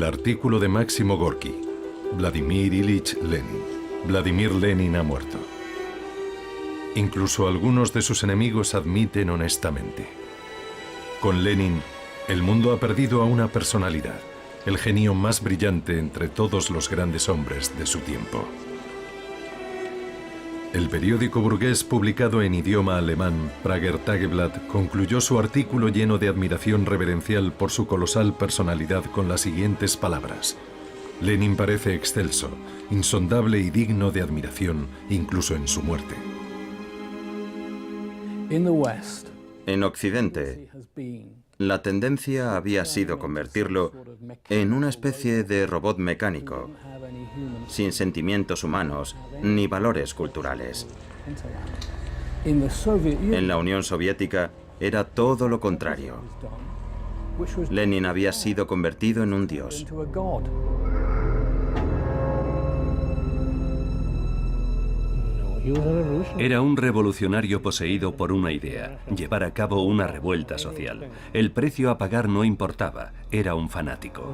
El artículo de Máximo Gorki. Vladimir Ilich Lenin. Vladimir Lenin ha muerto. Incluso algunos de sus enemigos admiten honestamente. Con Lenin, el mundo ha perdido a una personalidad, el genio más brillante entre todos los grandes hombres de su tiempo. El periódico burgués publicado en idioma alemán, Prager Tageblatt, concluyó su artículo lleno de admiración reverencial por su colosal personalidad con las siguientes palabras: Lenin parece excelso, insondable y digno de admiración, incluso en su muerte. En Occidente, la tendencia había sido convertirlo en una especie de robot mecánico, sin sentimientos humanos ni valores culturales. En la Unión Soviética era todo lo contrario. Lenin había sido convertido en un dios. Era un revolucionario poseído por una idea, llevar a cabo una revuelta social. El precio a pagar no importaba, era un fanático.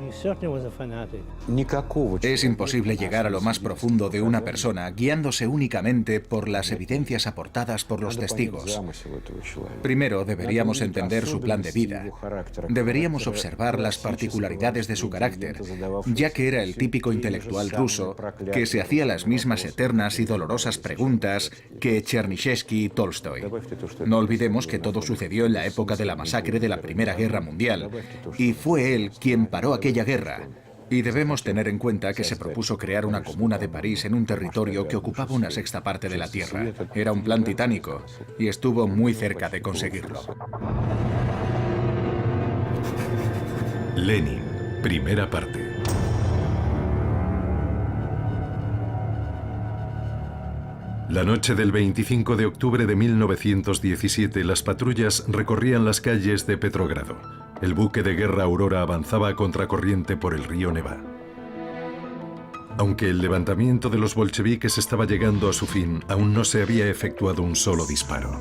Es imposible llegar a lo más profundo de una persona guiándose únicamente por las evidencias aportadas por los testigos. Primero deberíamos entender su plan de vida. Deberíamos observar las particularidades de su carácter, ya que era el típico intelectual ruso que se hacía las mismas eternas y dolorosas preguntas que Chernyshevsky y Tolstoy. No olvidemos que todo sucedió en la época de la masacre de la Primera Guerra Mundial, y fue él quien paró aquella guerra. Y debemos tener en cuenta que se propuso crear una comuna de París en un territorio que ocupaba una sexta parte de la Tierra. Era un plan titánico, y estuvo muy cerca de conseguirlo. Lenin, primera parte. La noche del 25 de octubre de 1917, las patrullas recorrían las calles de Petrogrado. El buque de guerra Aurora avanzaba a contracorriente por el río Neva. Aunque el levantamiento de los bolcheviques estaba llegando a su fin, aún no se había efectuado un solo disparo.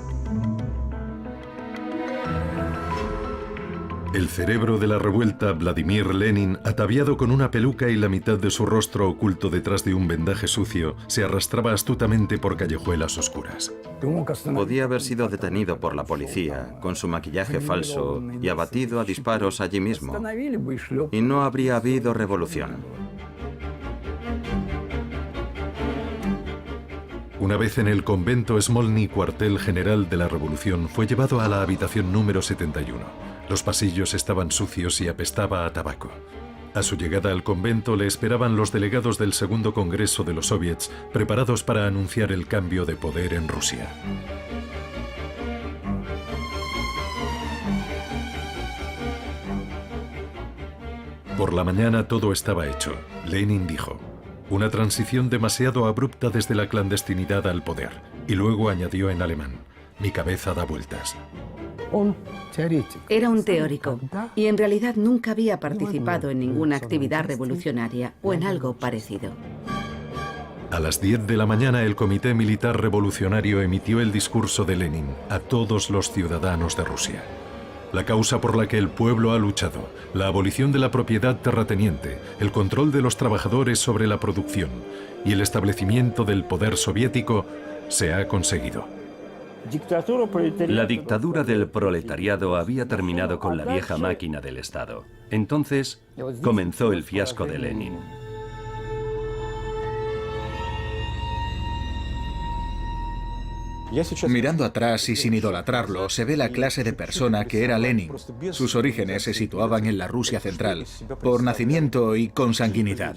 El cerebro de la revuelta, Vladimir Lenin, ataviado con una peluca y la mitad de su rostro oculto detrás de un vendaje sucio, se arrastraba astutamente por callejuelas oscuras. Podía haber sido detenido por la policía, con su maquillaje falso, y abatido a disparos allí mismo. Y no habría habido revolución. Una vez en el convento Smolny, cuartel general de la revolución, fue llevado a la habitación número 71. Los pasillos estaban sucios y apestaba a tabaco. A su llegada al convento le esperaban los delegados del segundo congreso de los soviets, preparados para anunciar el cambio de poder en Rusia. Por la mañana todo estaba hecho. Lenin dijo: una transición demasiado abrupta desde la clandestinidad al poder. Y luego añadió en alemán: mi cabeza da vueltas. Era un teórico y en realidad nunca había participado en ninguna actividad revolucionaria o en algo parecido. A las 10 de la mañana el Comité Militar Revolucionario emitió el discurso de Lenin a todos los ciudadanos de Rusia. La causa por la que el pueblo ha luchado, la abolición de la propiedad terrateniente, el control de los trabajadores sobre la producción y el establecimiento del poder soviético, se ha conseguido. La dictadura del proletariado había terminado con la vieja máquina del Estado. Entonces comenzó el fiasco de Lenin. Mirando atrás y sin idolatrarlo, se ve la clase de persona que era Lenin. Sus orígenes se situaban en la Rusia central, por nacimiento y consanguinidad.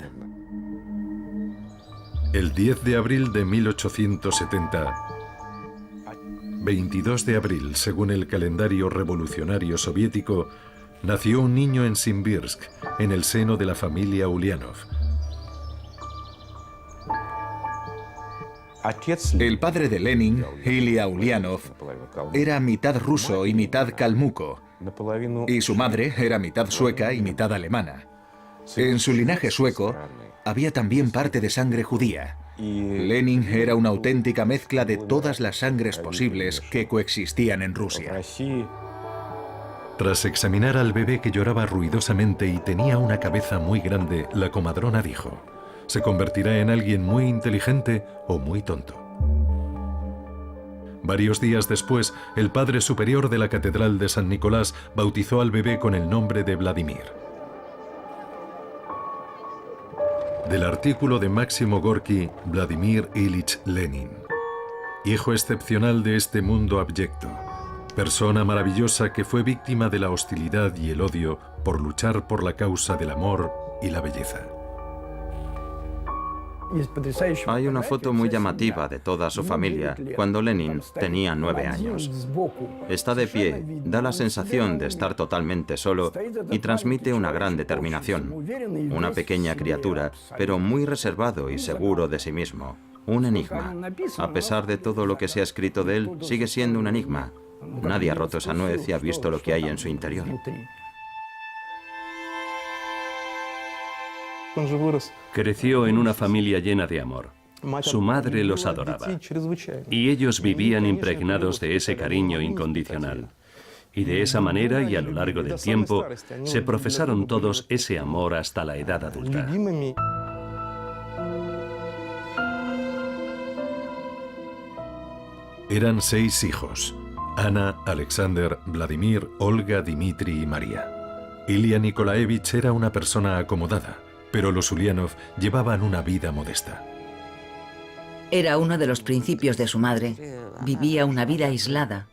El 10 de abril de 1870, 22 de abril, según el calendario revolucionario soviético, nació un niño en Simbirsk, en el seno de la familia Ulianov. El padre de Lenin, Ilya Ulianov, era mitad ruso y mitad calmuco, y su madre era mitad sueca y mitad alemana. En su linaje sueco había también parte de sangre judía. Lenin era una auténtica mezcla de todas las sangres posibles que coexistían en Rusia. Tras examinar al bebé que lloraba ruidosamente y tenía una cabeza muy grande, la comadrona dijo: se convertirá en alguien muy inteligente o muy tonto. Varios días después, el padre superior de la Catedral de San Nicolás bautizó al bebé con el nombre de Vladimir. Del artículo de Máximo Gorki, Vladimir Ilich Lenin. Hijo excepcional de este mundo abyecto, persona maravillosa que fue víctima de la hostilidad y el odio por luchar por la causa del amor y la belleza. Hay una foto muy llamativa de toda su familia cuando Lenin tenía 9 años. Está de pie, da la sensación de estar totalmente solo y transmite una gran determinación. Una pequeña criatura, pero muy reservado y seguro de sí mismo. Un enigma. A pesar de todo lo que se ha escrito de él, sigue siendo un enigma. Nadie ha roto esa nuez y ha visto lo que hay en su interior. Creció en una familia llena de amor. Su madre los adoraba. Y ellos vivían impregnados de ese cariño incondicional. Y de esa manera y a lo largo del tiempo, se profesaron todos ese amor hasta la edad adulta. Eran 6 hijos: Ana, Alexander, Vladimir, Olga, Dmitri y María. Ilia Nikolaevich era una persona acomodada, pero los Ulianov llevaban una vida modesta. Era uno de los principios de su madre. Vivía una vida aislada.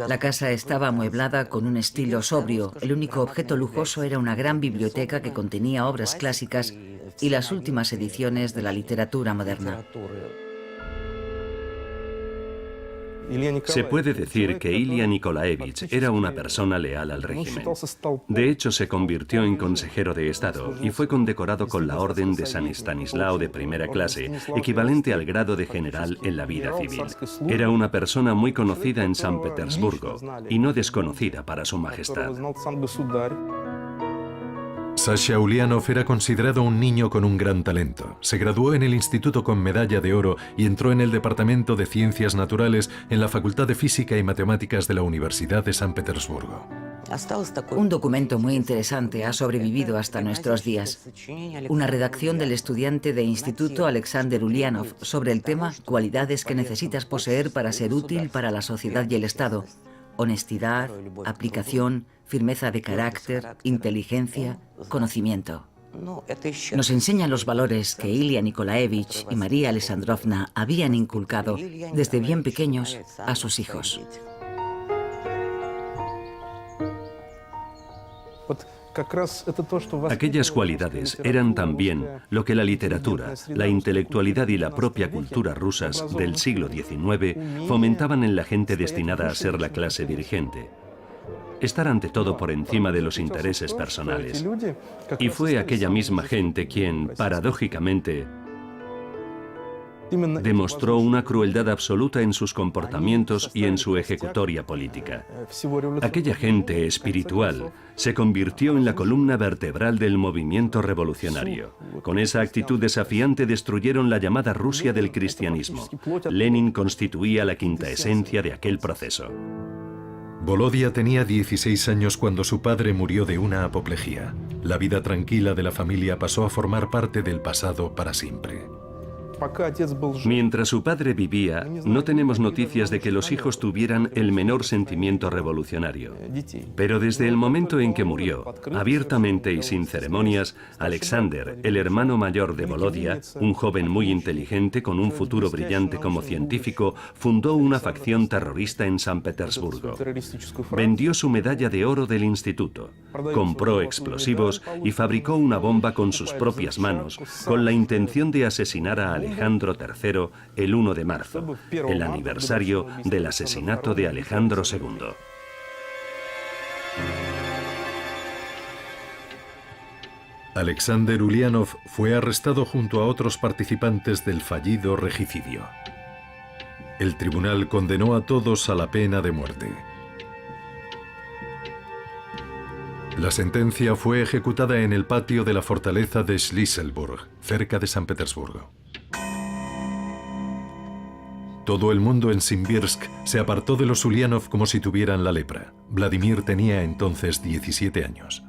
La casa estaba amueblada con un estilo sobrio. El único objeto lujoso era una gran biblioteca que contenía obras clásicas y las últimas ediciones de la literatura moderna. Se puede decir que Ilia Nikolaevich era una persona leal al régimen. De hecho, se convirtió en consejero de Estado y fue condecorado con la Orden de San Estanislao de primera clase, equivalente al grado de general en la vida civil. Era una persona muy conocida en San Petersburgo y no desconocida para su majestad. Sasha Ulianov era considerado un niño con un gran talento. Se graduó en el instituto con medalla de oro y entró en el Departamento de Ciencias Naturales en la Facultad de Física y Matemáticas de la Universidad de San Petersburgo. Un documento muy interesante ha sobrevivido hasta nuestros días. Una redacción del estudiante de instituto Alexander Ulianov sobre el tema «Cualidades que necesitas poseer para ser útil para la sociedad y el Estado». Honestidad, aplicación, firmeza de carácter, inteligencia, conocimiento. Nos enseña los valores que Ilia Nikolaevich y María Alexandrovna habían inculcado desde bien pequeños a sus hijos. Aquellas cualidades eran también lo que la literatura, la intelectualidad y la propia cultura rusas del siglo XIX fomentaban en la gente destinada a ser la clase dirigente. Estar ante todo por encima de los intereses personales. Y fue aquella misma gente quien, paradójicamente, demostró una crueldad absoluta en sus comportamientos y en su ejecutoria política. Aquella gente espiritual se convirtió en la columna vertebral del movimiento revolucionario. Con esa actitud desafiante destruyeron la llamada Rusia del cristianismo. Lenin constituía la quinta esencia de aquel proceso. Volodia tenía 16 años cuando su padre murió de una apoplejía. La vida tranquila de la familia pasó a formar parte del pasado para siempre. Mientras su padre vivía, no tenemos noticias de que los hijos tuvieran el menor sentimiento revolucionario. Pero desde el momento en que murió, abiertamente y sin ceremonias, Alexander, el hermano mayor de Volodia, un joven muy inteligente con un futuro brillante como científico, fundó una facción terrorista en San Petersburgo. Vendió su medalla de oro del instituto, compró explosivos y fabricó una bomba con sus propias manos, con la intención de asesinar a Alejandro III el 1 de marzo, el aniversario del asesinato de Alejandro II. Alexander Ulianov fue arrestado junto a otros participantes del fallido regicidio. El tribunal condenó a todos a la pena de muerte. La sentencia fue ejecutada en el patio de la fortaleza de Schlisselburg, cerca de San Petersburgo. Todo el mundo en Simbirsk se apartó de los Ulianov como si tuvieran la lepra. Vladimir tenía entonces 17 años.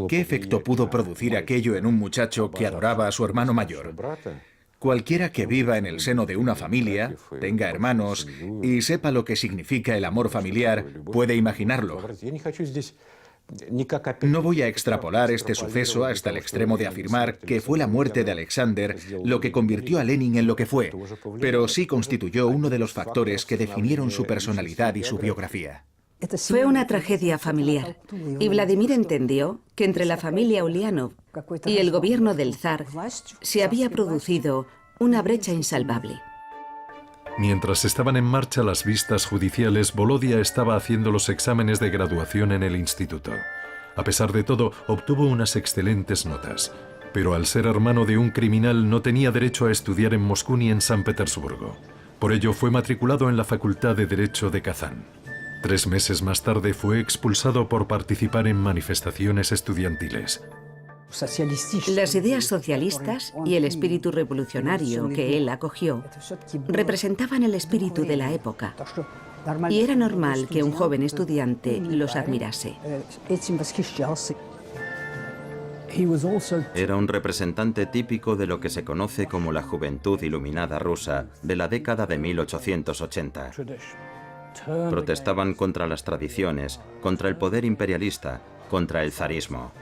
¿Qué efecto pudo producir aquello en un muchacho que adoraba a su hermano mayor? Cualquiera que viva en el seno de una familia, tenga hermanos y sepa lo que significa el amor familiar, puede imaginarlo. No voy a extrapolar este suceso hasta el extremo de afirmar que fue la muerte de Alexander lo que convirtió a Lenin en lo que fue, pero sí constituyó uno de los factores que definieron su personalidad y su biografía. Fue una tragedia familiar y Vladimir entendió que entre la familia Ulianov y el gobierno del zar se había producido una brecha insalvable. Mientras estaban en marcha las vistas judiciales, Volodia estaba haciendo los exámenes de graduación en el instituto. A pesar de todo, obtuvo unas excelentes notas, pero al ser hermano de un criminal no tenía derecho a estudiar en Moscú ni en San Petersburgo. Por ello fue matriculado en la Facultad de Derecho de Kazán. 3 meses más tarde fue expulsado por participar en manifestaciones estudiantiles. Las ideas socialistas y el espíritu revolucionario que él acogió representaban el espíritu de la época, y era normal que un joven estudiante los admirase. Era un representante típico de lo que se conoce como la juventud iluminada rusa de la década de 1880. Protestaban contra las tradiciones, contra el poder imperialista, contra el zarismo.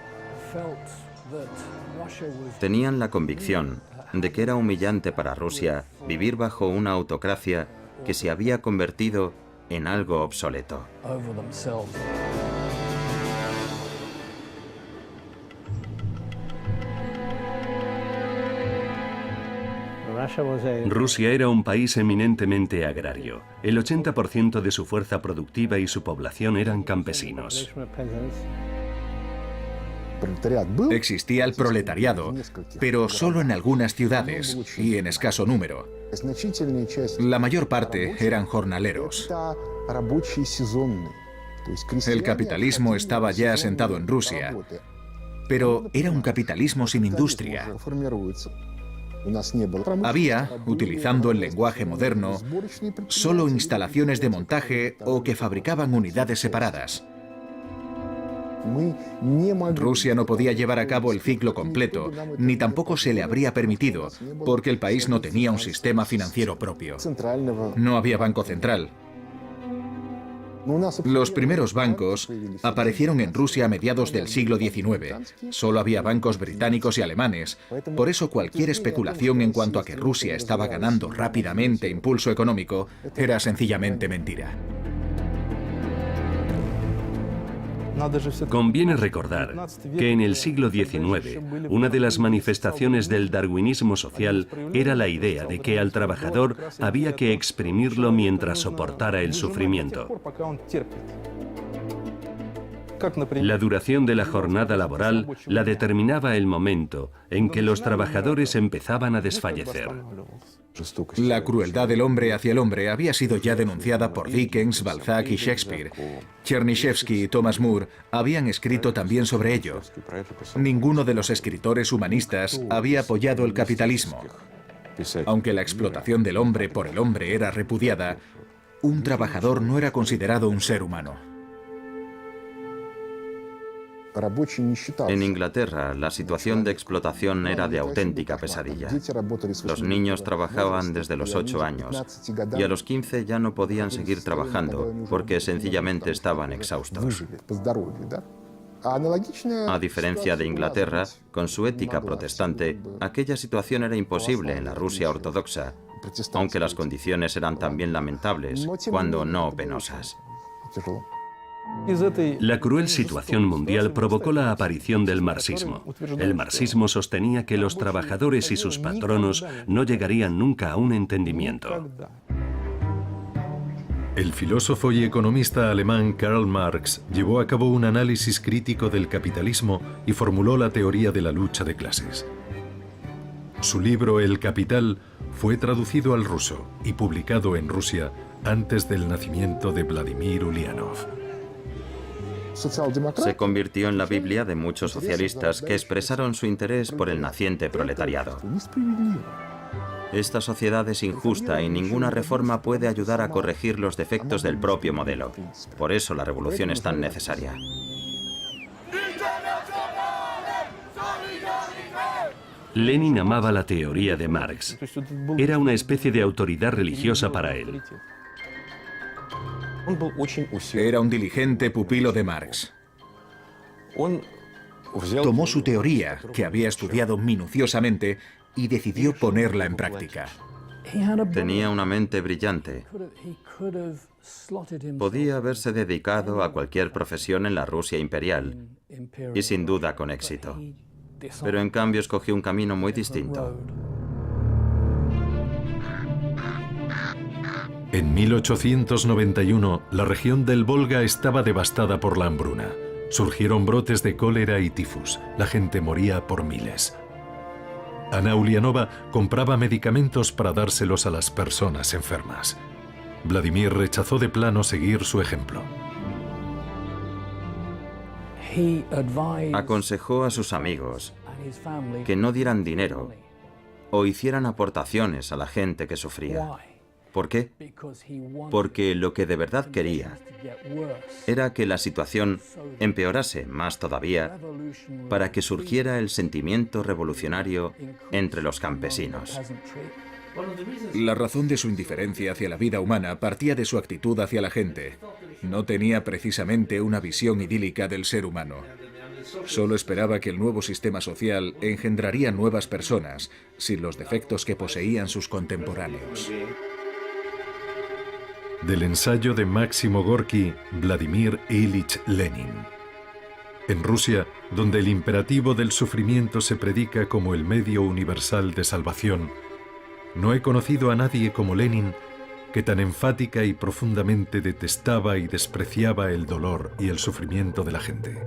Tenían la convicción de que era humillante para Rusia vivir bajo una autocracia que se había convertido en algo obsoleto. Rusia era un país eminentemente agrario. El 80% de su fuerza productiva y su población eran campesinos. Existía el proletariado, pero solo en algunas ciudades y en escaso número. La mayor parte eran jornaleros. El capitalismo estaba ya asentado en Rusia, pero era un capitalismo sin industria. Había, utilizando el lenguaje moderno, solo instalaciones de montaje o que fabricaban unidades separadas. Rusia no podía llevar a cabo el ciclo completo, ni tampoco se le habría permitido, porque el país no tenía un sistema financiero propio. No había banco central. Los primeros bancos aparecieron en Rusia a mediados del siglo XIX. Solo había bancos británicos y alemanes. Por eso cualquier especulación en cuanto a que Rusia estaba ganando rápidamente impulso económico era sencillamente mentira. Conviene recordar que en el siglo XIX, una de las manifestaciones del darwinismo social era la idea de que al trabajador había que exprimirlo mientras soportara el sufrimiento. La duración de la jornada laboral la determinaba el momento en que los trabajadores empezaban a desfallecer. La crueldad del hombre hacia el hombre había sido ya denunciada por Dickens, Balzac y Shakespeare. Chernyshevsky y Thomas More habían escrito también sobre ello. Ninguno de los escritores humanistas había apoyado el capitalismo. Aunque la explotación del hombre por el hombre era repudiada, un trabajador no era considerado un ser humano. En Inglaterra, la situación de explotación era de auténtica pesadilla. Los niños trabajaban desde los 8 años y a los 15 ya no podían seguir trabajando porque sencillamente estaban exhaustos. A diferencia de Inglaterra, con su ética protestante, aquella situación era imposible en la Rusia ortodoxa, aunque las condiciones eran también lamentables, cuando no penosas. La cruel situación mundial provocó la aparición del marxismo. El marxismo sostenía que los trabajadores y sus patronos no llegarían nunca a un entendimiento. El filósofo y economista alemán Karl Marx llevó a cabo un análisis crítico del capitalismo y formuló la teoría de la lucha de clases. Su libro El Capital fue traducido al ruso y publicado en Rusia antes del nacimiento de Vladimir Ulianov. Se convirtió en la Biblia de muchos socialistas que expresaron su interés por el naciente proletariado. Esta sociedad es injusta y ninguna reforma puede ayudar a corregir los defectos del propio modelo. Por eso la revolución es tan necesaria. Lenin amaba la teoría de Marx. Era una especie de autoridad religiosa para él. Era un diligente pupilo de Marx. Tomó su teoría, que había estudiado minuciosamente, y decidió ponerla en práctica. Tenía una mente brillante. Podía haberse dedicado a cualquier profesión en la Rusia imperial, y sin duda con éxito. Pero en cambio escogió un camino muy distinto. En 1891, la región del Volga estaba devastada por la hambruna. Surgieron brotes de cólera y tifus. La gente moría por miles. Ana Ulianova compraba medicamentos para dárselos a las personas enfermas. Vladimir rechazó de plano seguir su ejemplo. Aconsejó a sus amigos que no dieran dinero o hicieran aportaciones a la gente que sufría. ¿Por qué? Porque lo que de verdad quería era que la situación empeorase más todavía para que surgiera el sentimiento revolucionario entre los campesinos. La razón de su indiferencia hacia la vida humana partía de su actitud hacia la gente. No tenía precisamente una visión idílica del ser humano. Solo esperaba que el nuevo sistema social engendraría nuevas personas, sin los defectos que poseían sus contemporáneos. Del ensayo de Máximo Gorki, Vladimir Ilich Lenin. En Rusia, donde el imperativo del sufrimiento se predica como el medio universal de salvación, no he conocido a nadie como Lenin que tan enfática y profundamente detestaba y despreciaba el dolor y el sufrimiento de la gente.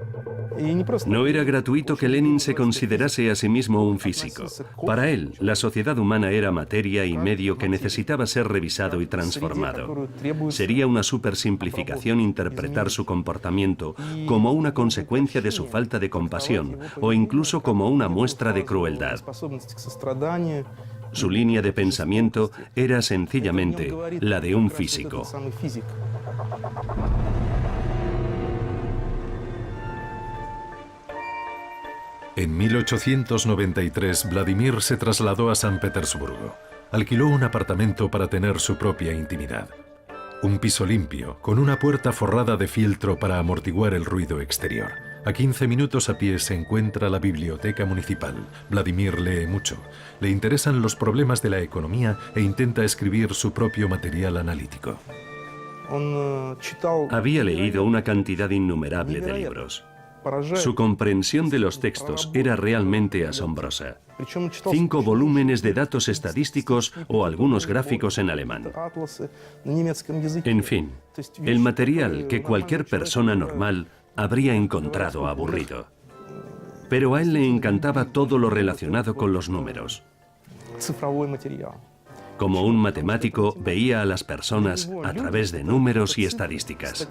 No era gratuito que Lenin se considerase a sí mismo un físico. Para él, la sociedad humana era materia y medio que necesitaba ser revisado y transformado. Sería una supersimplificación interpretar su comportamiento como una consecuencia de su falta de compasión o incluso como una muestra de crueldad. Su línea de pensamiento era sencillamente la de un físico. En 1893, Vladimir se trasladó a San Petersburgo. Alquiló un apartamento para tener su propia intimidad. Un piso limpio, con una puerta forrada de fieltro para amortiguar el ruido exterior. A 15 minutos a pie se encuentra la biblioteca municipal. Vladimir lee mucho. Le interesan los problemas de la economía e intenta escribir su propio material analítico. Había leído una cantidad innumerable de libros. Su comprensión de los textos era realmente asombrosa. 5 volúmenes de datos estadísticos o algunos gráficos en alemán. En fin, el material que cualquier persona normal habría encontrado aburrido. Pero a él le encantaba todo lo relacionado con los números. Como un matemático, veía a las personas a través de números y estadísticas.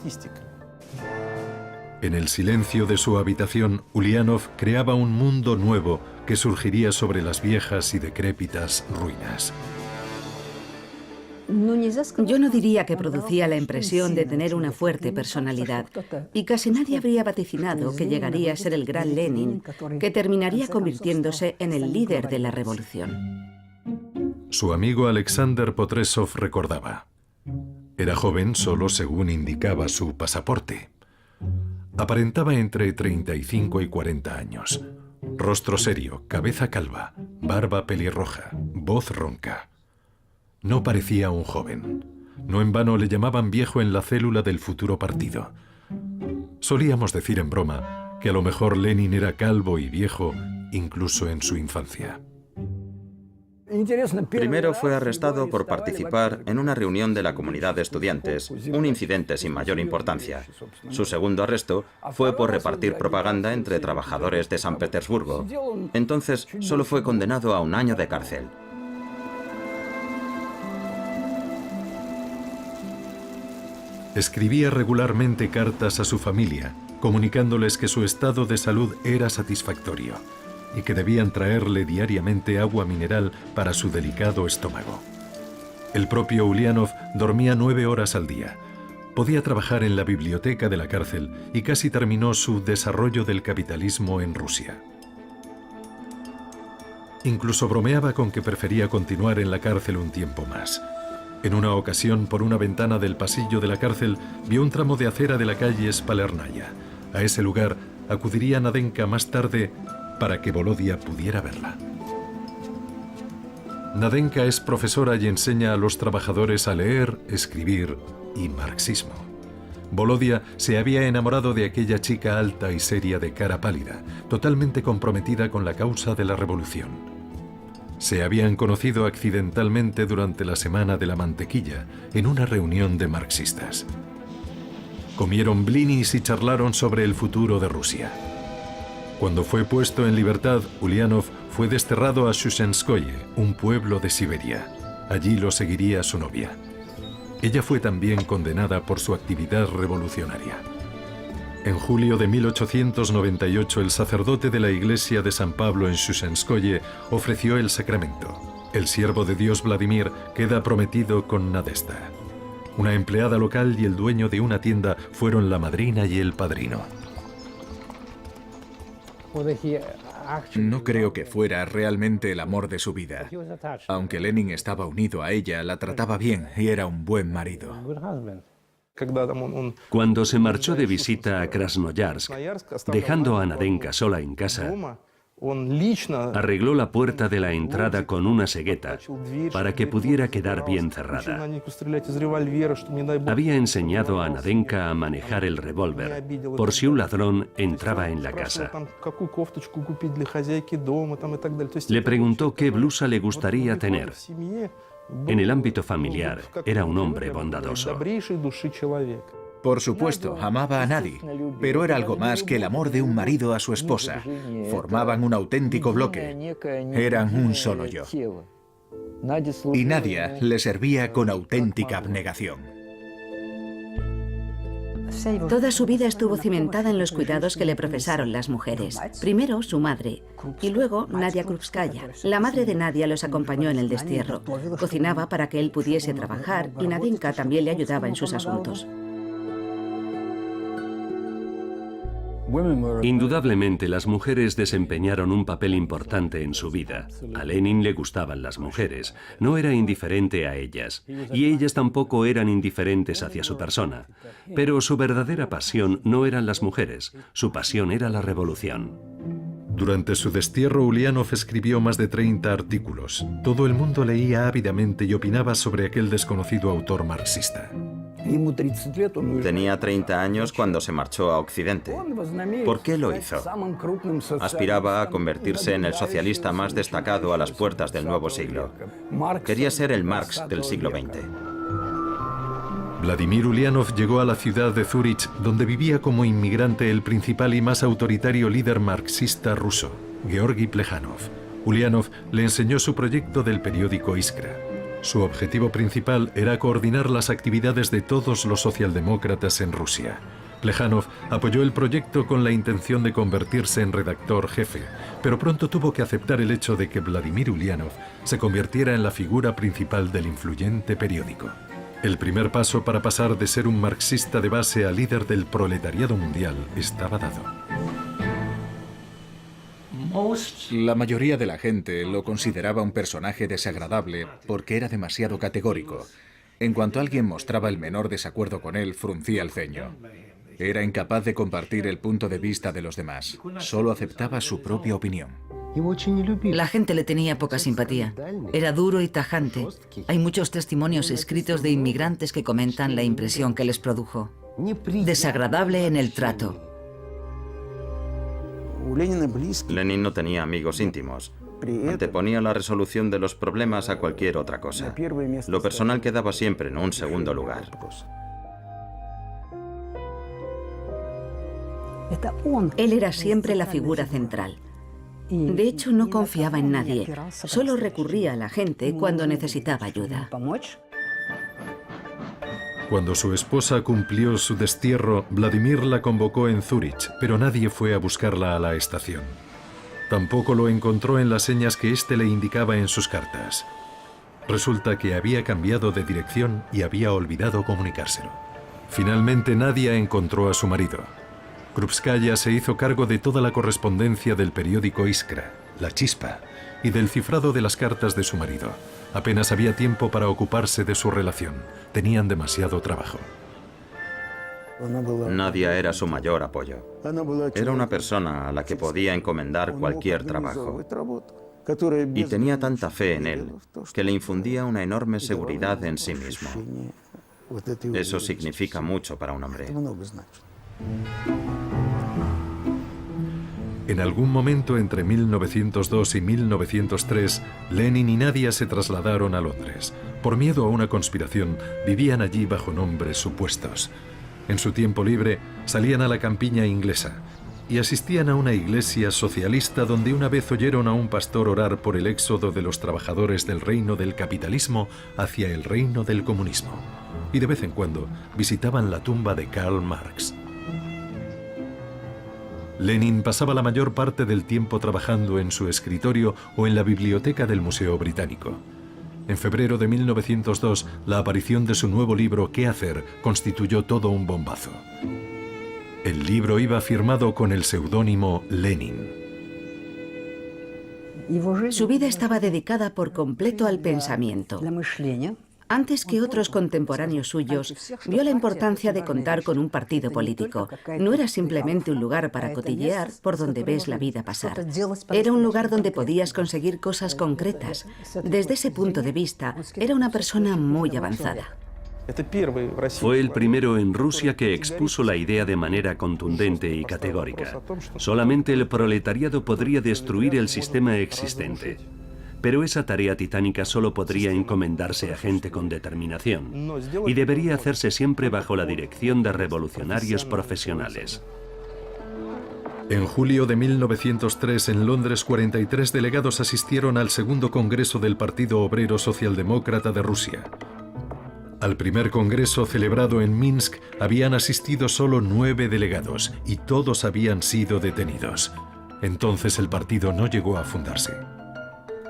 En el silencio de su habitación, Ulianov creaba un mundo nuevo que surgiría sobre las viejas y decrépitas ruinas. Yo no diría que producía la impresión de tener una fuerte personalidad, y casi nadie habría vaticinado que llegaría a ser el gran Lenin, que terminaría convirtiéndose en el líder de la revolución. Su amigo Alexander Potresov recordaba: era joven solo según indicaba su pasaporte. Aparentaba entre 35 y 40 años. Rostro serio, cabeza calva, barba pelirroja, voz ronca. No parecía un joven. No en vano le llamaban viejo en la célula del futuro partido. Solíamos decir en broma que a lo mejor Lenin era calvo y viejo incluso en su infancia. Primero fue arrestado por participar en una reunión de la comunidad de estudiantes, un incidente sin mayor importancia. Su segundo arresto fue por repartir propaganda entre trabajadores de San Petersburgo. Entonces solo fue condenado a 1 año de cárcel. Escribía regularmente cartas a su familia, comunicándoles que su estado de salud era satisfactorio. y que debían traerle diariamente agua mineral para su delicado estómago. El propio Ulianov dormía 9 horas al día. Podía trabajar en la biblioteca de la cárcel y casi terminó su Desarrollo del capitalismo en Rusia. Incluso bromeaba con que prefería continuar en la cárcel un tiempo más. En una ocasión, por una ventana del pasillo de la cárcel, vio un tramo de acera de la calle Spalernaya. A ese lugar acudiría Nadenka más tarde para que Volodia pudiera verla. Nadenka es profesora y enseña a los trabajadores a leer, escribir y marxismo. Volodia se había enamorado de aquella chica alta y seria de cara pálida, totalmente comprometida con la causa de la revolución. Se habían conocido accidentalmente durante la Semana de la Mantequilla, en una reunión de marxistas. Comieron blinis y charlaron sobre el futuro de Rusia. Cuando fue puesto en libertad, Ulianov fue desterrado a Shushenskoye, un pueblo de Siberia. Allí lo seguiría su novia. Ella fue también condenada por su actividad revolucionaria. En julio de 1898, el sacerdote de la iglesia de San Pablo en Shushenskoye ofreció el sacramento. El siervo de Dios Vladimir queda prometido con Nadezhda. Una empleada local y el dueño de una tienda fueron la madrina y el padrino. No creo que fuera realmente el amor de su vida. Aunque Lenin estaba unido a ella, la trataba bien y era un buen marido. Cuando se marchó de visita a Krasnoyarsk, dejando a Nadenka sola en casa, arregló la puerta de la entrada con una cegueta para que pudiera quedar bien cerrada. Había enseñado a Nadenka a manejar el revólver por si un ladrón entraba en la casa. Le preguntó qué blusa le gustaría tener. En el ámbito familiar, era un hombre bondadoso. Por supuesto, amaba a Nadi, pero era algo más que el amor de un marido a su esposa. Formaban un auténtico bloque. Eran un solo yo. Y Nadia le servía con auténtica abnegación. Toda su vida estuvo cimentada en los cuidados que le profesaron las mujeres. Primero su madre y luego Nadia Krupskaya. La madre de Nadia los acompañó en el destierro. Cocinaba para que él pudiese trabajar y Nadenka también le ayudaba en sus asuntos. Indudablemente las mujeres desempeñaron un papel importante en su vida. A Lenin le gustaban las mujeres, no era indiferente a ellas, y ellas tampoco eran indiferentes hacia su persona. Pero su verdadera pasión no eran las mujeres, su pasión era la revolución. Durante su destierro, Ulianov escribió más de 30 artículos. Todo el mundo leía ávidamente y opinaba sobre aquel desconocido autor marxista. Tenía 30 años cuando se marchó a Occidente. ¿Por qué lo hizo? Aspiraba a convertirse en el socialista más destacado a las puertas del nuevo siglo. Quería ser el Marx del siglo XX. Vladimir Ulianov llegó a la ciudad de Zúrich, donde vivía como inmigrante el principal y más autoritario líder marxista ruso, Georgi Plejanov. Ulianov le enseñó su proyecto del periódico Iskra. Su objetivo principal era coordinar las actividades de todos los socialdemócratas en Rusia. Plejanov apoyó el proyecto con la intención de convertirse en redactor jefe, pero pronto tuvo que aceptar el hecho de que Vladimir Ulianov se convirtiera en la figura principal del influyente periódico. El primer paso para pasar de ser un marxista de base a líder del proletariado mundial estaba dado. La mayoría de la gente lo consideraba un personaje desagradable porque era demasiado categórico. En cuanto alguien mostraba el menor desacuerdo con él, fruncía el ceño. Era incapaz de compartir el punto de vista de los demás. Solo aceptaba su propia opinión. La gente le tenía poca simpatía. Era duro y tajante. Hay muchos testimonios escritos de inmigrantes que comentan la impresión que les produjo. Desagradable en el trato. Lenin no tenía amigos íntimos. Anteponía la resolución de los problemas a cualquier otra cosa. Lo personal quedaba siempre en un segundo lugar. Él era siempre la figura central. De hecho, no confiaba en nadie. Solo recurría a la gente cuando necesitaba ayuda. Cuando su esposa cumplió su destierro, Vladimir la convocó en Zúrich, pero nadie fue a buscarla a la estación. Tampoco lo encontró en las señas que éste le indicaba en sus cartas. Resulta que había cambiado de dirección y había olvidado comunicárselo. Finalmente Nadia encontró a su marido. Krupskaya se hizo cargo de toda la correspondencia del periódico Iskra, La Chispa, y del cifrado de las cartas de su marido. Apenas había tiempo para ocuparse de su relación. Tenían demasiado trabajo. Nadia era su mayor apoyo. Era una persona a la que podía encomendar cualquier trabajo. Y tenía tanta fe en él que le infundía una enorme seguridad en sí mismo. Eso significa mucho para un hombre. En algún momento entre 1902 y 1903, Lenin y Nadia se trasladaron a Londres. Por miedo a una conspiración, vivían allí bajo nombres supuestos. En su tiempo libre, salían a la campiña inglesa y asistían a una iglesia socialista donde una vez oyeron a un pastor orar por el éxodo de los trabajadores del reino del capitalismo hacia el reino del comunismo. Y de vez en cuando visitaban la tumba de Karl Marx. Lenin pasaba la mayor parte del tiempo trabajando en su escritorio o en la biblioteca del Museo Británico. En febrero de 1902, la aparición de su nuevo libro ¿Qué hacer? Constituyó todo un bombazo. El libro iba firmado con el seudónimo Lenin. Su vida estaba dedicada por completo al pensamiento. Antes que otros contemporáneos suyos, vio la importancia de contar con un partido político. No era simplemente un lugar para cotillear por donde ves la vida pasar. Era un lugar donde podías conseguir cosas concretas. Desde ese punto de vista, era una persona muy avanzada. Fue el primero en Rusia que expuso la idea de manera contundente y categórica. Solamente el proletariado podría destruir el sistema existente. Pero esa tarea titánica solo podría encomendarse a gente con determinación y debería hacerse siempre bajo la dirección de revolucionarios profesionales. En julio de 1903, en Londres, 43 delegados asistieron al segundo congreso del Partido Obrero Socialdemócrata de Rusia. Al primer congreso celebrado en Minsk habían asistido solo 9 delegados y todos habían sido detenidos. Entonces el partido no llegó a fundarse.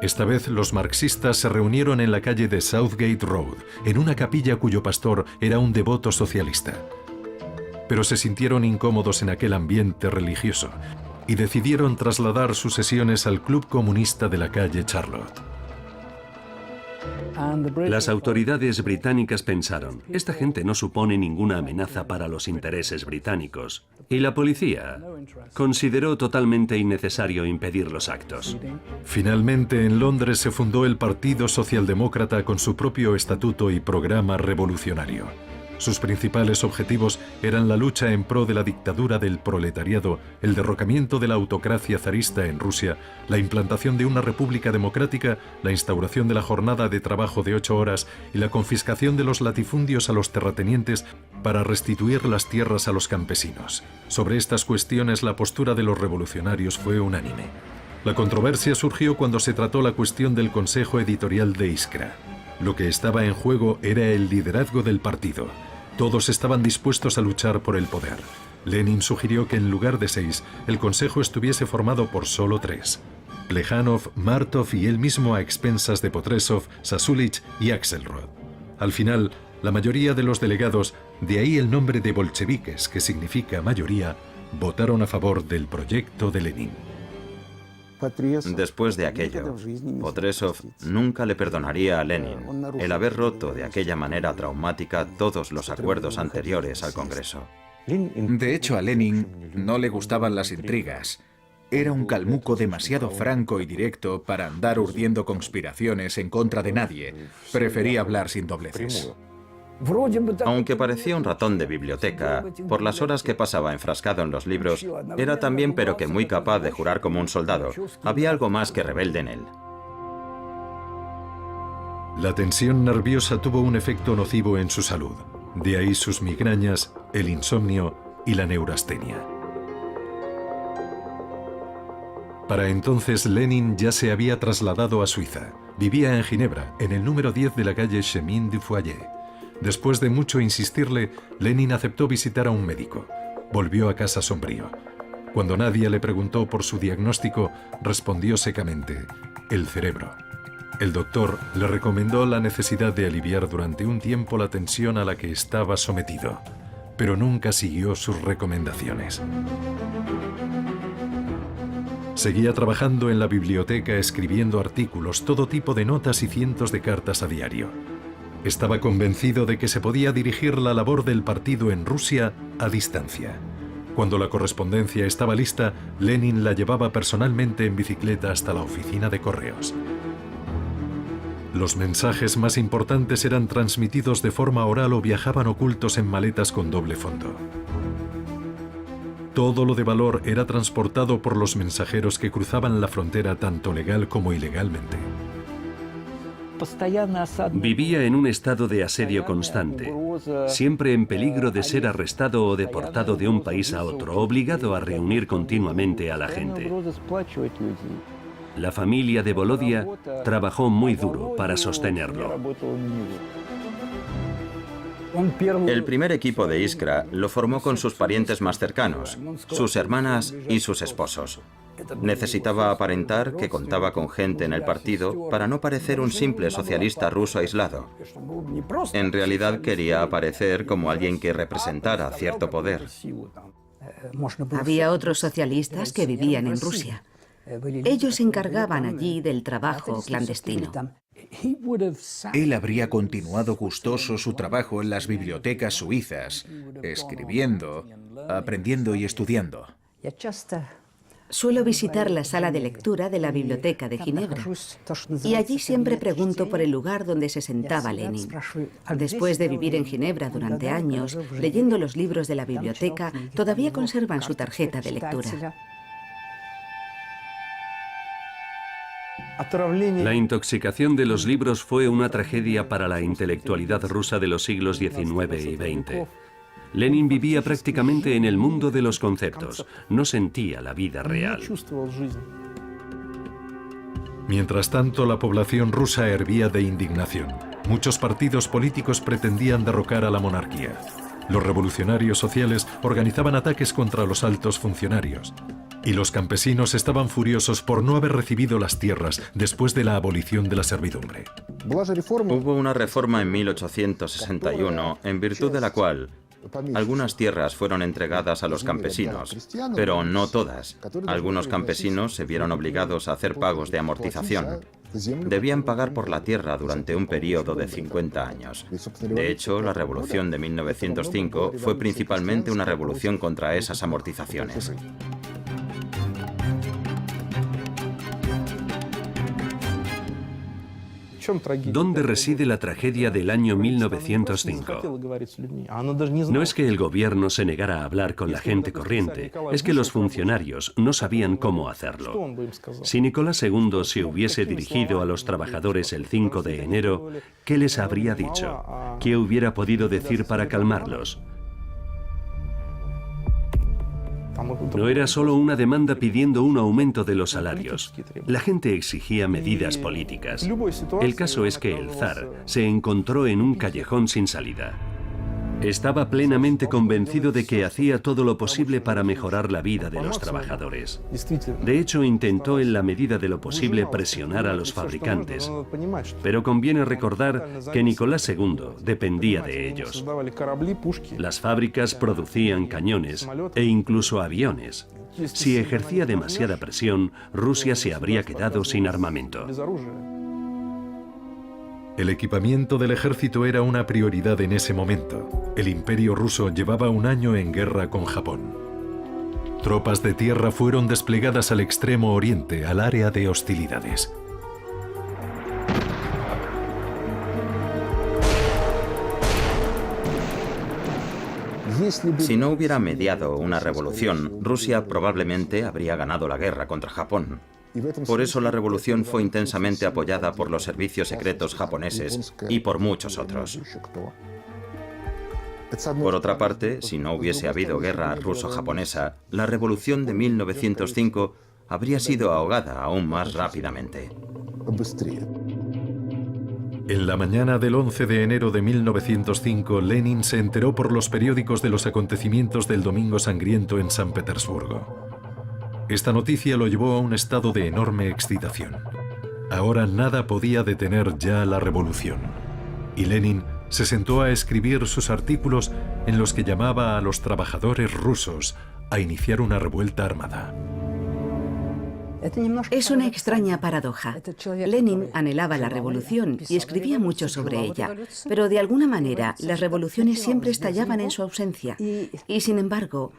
Esta vez los marxistas se reunieron en la calle de Southgate Road, en una capilla cuyo pastor era un devoto socialista. Pero se sintieron incómodos en aquel ambiente religioso y decidieron trasladar sus sesiones al Club Comunista de la calle Charlotte. Las autoridades británicas pensaron, esta gente no supone ninguna amenaza para los intereses británicos. Y la policía consideró totalmente innecesario impedir los actos. Finalmente, en Londres se fundó el Partido Socialdemócrata con su propio estatuto y programa revolucionario. Sus principales objetivos eran la lucha en pro de la dictadura del proletariado, el derrocamiento de la autocracia zarista en Rusia, la implantación de una república democrática, la instauración de la jornada de trabajo de 8 horas y la confiscación de los latifundios a los terratenientes para restituir las tierras a los campesinos. Sobre estas cuestiones, la postura de los revolucionarios fue unánime. La controversia surgió cuando se trató la cuestión del consejo editorial de Iskra. Lo que estaba en juego era el liderazgo del partido. Todos estaban dispuestos a luchar por el poder. Lenin sugirió que en lugar de 6, el consejo estuviese formado por solo 3. Plejanov, Martov y él mismo a expensas de Potresov, Sasulich y Axelrod. Al final, la mayoría de los delegados, de ahí el nombre de bolcheviques, que significa mayoría, votaron a favor del proyecto de Lenin. Después de aquello, Potresov nunca le perdonaría a Lenin el haber roto de aquella manera traumática todos los acuerdos anteriores al Congreso. De hecho, a Lenin no le gustaban las intrigas. Era un calmuco demasiado franco y directo para andar urdiendo conspiraciones en contra de nadie. Prefería hablar sin dobleces. Aunque parecía un ratón de biblioteca, por las horas que pasaba enfrascado en los libros, era también pero que muy capaz de jurar como un soldado. Había algo más que rebelde en él. La tensión nerviosa tuvo un efecto nocivo en su salud. De ahí sus migrañas, el insomnio y la neurastenia. Para entonces, Lenin ya se había trasladado a Suiza. Vivía en Ginebra, en el número 10 de la calle Chemin du Foyer. Después de mucho insistirle, Lenin aceptó visitar a un médico. Volvió a casa sombrío. Cuando Nadia le preguntó por su diagnóstico, respondió secamente: el cerebro. El doctor le recomendó la necesidad de aliviar durante un tiempo la tensión a la que estaba sometido, pero nunca siguió sus recomendaciones. Seguía trabajando en la biblioteca, escribiendo artículos, todo tipo de notas y cientos de cartas a diario. Estaba convencido de que se podía dirigir la labor del partido en Rusia a distancia. Cuando la correspondencia estaba lista, Lenin la llevaba personalmente en bicicleta hasta la oficina de correos. Los mensajes más importantes eran transmitidos de forma oral o viajaban ocultos en maletas con doble fondo. Todo lo de valor era transportado por los mensajeros que cruzaban la frontera tanto legal como ilegalmente. Vivía en un estado de asedio constante, siempre en peligro de ser arrestado o deportado de un país a otro, obligado a reunir continuamente a la gente. La familia de Volodia trabajó muy duro para sostenerlo. El primer equipo de Iskra lo formó con sus parientes más cercanos, sus hermanas y sus esposos. Necesitaba aparentar que contaba con gente en el partido para no parecer un simple socialista ruso aislado. En realidad quería aparecer como alguien que representara cierto poder. Había otros socialistas que vivían en Rusia. Ellos se encargaban allí del trabajo clandestino. Él habría continuado gustoso su trabajo en las bibliotecas suizas, escribiendo, aprendiendo y estudiando. Suelo visitar la sala de lectura de la Biblioteca de Ginebra y allí siempre pregunto por el lugar donde se sentaba Lenin. Después de vivir en Ginebra durante años, leyendo los libros de la biblioteca, todavía conservan su tarjeta de lectura. La intoxicación de los libros fue una tragedia para la intelectualidad rusa de los siglos XIX y XX. Lenin vivía prácticamente en el mundo de los conceptos, no sentía la vida real. Mientras tanto, la población rusa hervía de indignación. Muchos partidos políticos pretendían derrocar a la monarquía. Los revolucionarios sociales organizaban ataques contra los altos funcionarios. Y los campesinos estaban furiosos por no haber recibido las tierras después de la abolición de la servidumbre. Hubo una reforma en 1861 en virtud de la cual algunas tierras fueron entregadas a los campesinos, pero no todas. Algunos campesinos se vieron obligados a hacer pagos de amortización. Debían pagar por la tierra durante un periodo de 50 años. De hecho, la revolución de 1905 fue principalmente una revolución contra esas amortizaciones. ¿Dónde reside la tragedia del año 1905? No es que el gobierno se negara a hablar con la gente corriente, es que los funcionarios no sabían cómo hacerlo. Si Nicolás II se hubiese dirigido a los trabajadores el 5 de enero, ¿qué les habría dicho? ¿Qué hubiera podido decir para calmarlos? No era solo una demanda pidiendo un aumento de los salarios. La gente exigía medidas políticas. El caso es que el zar se encontró en un callejón sin salida. Estaba plenamente convencido de que hacía todo lo posible para mejorar la vida de los trabajadores. De hecho, intentó en la medida de lo posible presionar a los fabricantes. Pero conviene recordar que Nicolás II dependía de ellos. Las fábricas producían cañones e incluso aviones. Si ejercía demasiada presión, Rusia se habría quedado sin armamento. El equipamiento del ejército era una prioridad en ese momento. El Imperio ruso llevaba un año en guerra con Japón. Tropas de tierra fueron desplegadas al extremo oriente, al área de hostilidades. Si no hubiera mediado una revolución, Rusia probablemente habría ganado la guerra contra Japón. Por eso la revolución fue intensamente apoyada por los servicios secretos japoneses y por muchos otros. Por otra parte, si no hubiese habido guerra ruso-japonesa, la revolución de 1905 habría sido ahogada aún más rápidamente. En la mañana del 11 de enero de 1905, Lenin se enteró por los periódicos de los acontecimientos del Domingo Sangriento en San Petersburgo. Esta noticia lo llevó a un estado de enorme excitación. Ahora nada podía detener ya la revolución. Y Lenin se sentó a escribir sus artículos en los que llamaba a los trabajadores rusos a iniciar una revuelta armada. Es una extraña paradoja. Lenin anhelaba la revolución y escribía mucho sobre ella, pero de alguna manera las revoluciones siempre estallaban en su ausencia. Y sin embargo,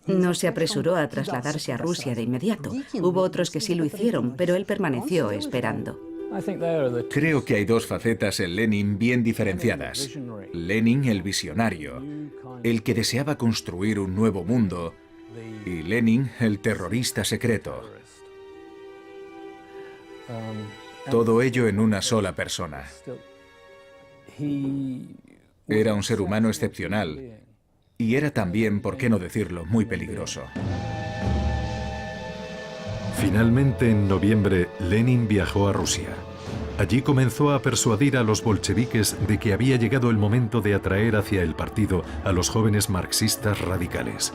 no se apresuró a trasladarse a Rusia de inmediato. Hubo otros que sí lo hicieron, pero él permaneció esperando. Creo que hay dos facetas en Lenin bien diferenciadas. Lenin, el visionario, el que deseaba construir un nuevo mundo, y Lenin, el terrorista secreto. Todo ello en una sola persona. Era un ser humano excepcional y era también, por qué no decirlo, muy peligroso. Finalmente, en noviembre, Lenin viajó a Rusia. Allí comenzó a persuadir a los bolcheviques de que había llegado el momento de atraer hacia el partido a los jóvenes marxistas radicales.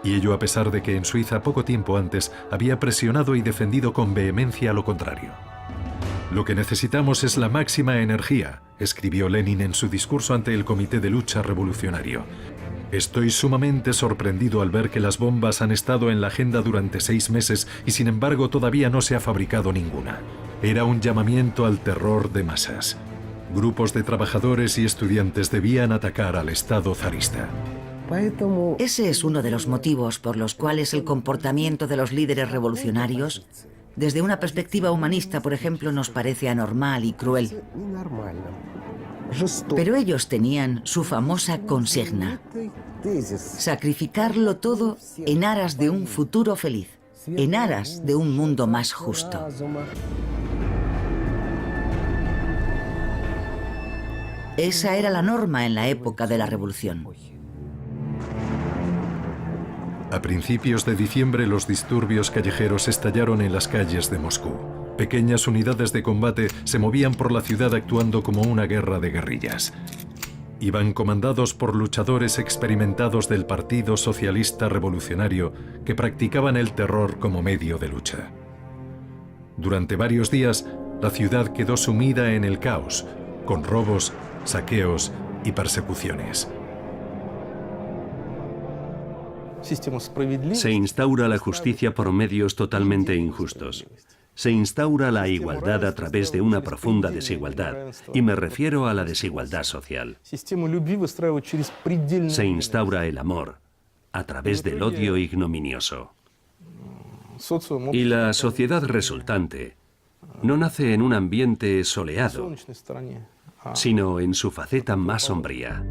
Y ello a pesar de que en Suiza poco tiempo antes había presionado y defendido con vehemencia lo contrario. Lo que necesitamos es la máxima energía, escribió Lenin en su discurso ante el Comité de Lucha Revolucionario. Estoy sumamente sorprendido al ver que las bombas han estado en la agenda durante 6 meses y sin embargo todavía no se ha fabricado ninguna. Era un llamamiento al terror de masas. Grupos de trabajadores y estudiantes debían atacar al Estado zarista. Ese es uno de los motivos por los cuales el comportamiento de los líderes revolucionarios, desde una perspectiva humanista, por ejemplo, nos parece anormal y cruel. Pero ellos tenían su famosa consigna: sacrificarlo todo en aras de un futuro feliz, en aras de un mundo más justo. Esa era la norma en la época de la revolución. A principios de diciembre, los disturbios callejeros estallaron en las calles de Moscú. Pequeñas unidades de combate se movían por la ciudad actuando como una guerra de guerrillas. Iban comandados por luchadores experimentados del Partido Socialista Revolucionario que practicaban el terror como medio de lucha. Durante varios días, la ciudad quedó sumida en el caos, con robos, saqueos y persecuciones. Se instaura la justicia por medios totalmente injustos. Se instaura la igualdad a través de una profunda desigualdad, y me refiero a la desigualdad social. Se instaura el amor a través del odio ignominioso. Y la sociedad resultante no nace en un ambiente soleado, sino en su faceta más sombría.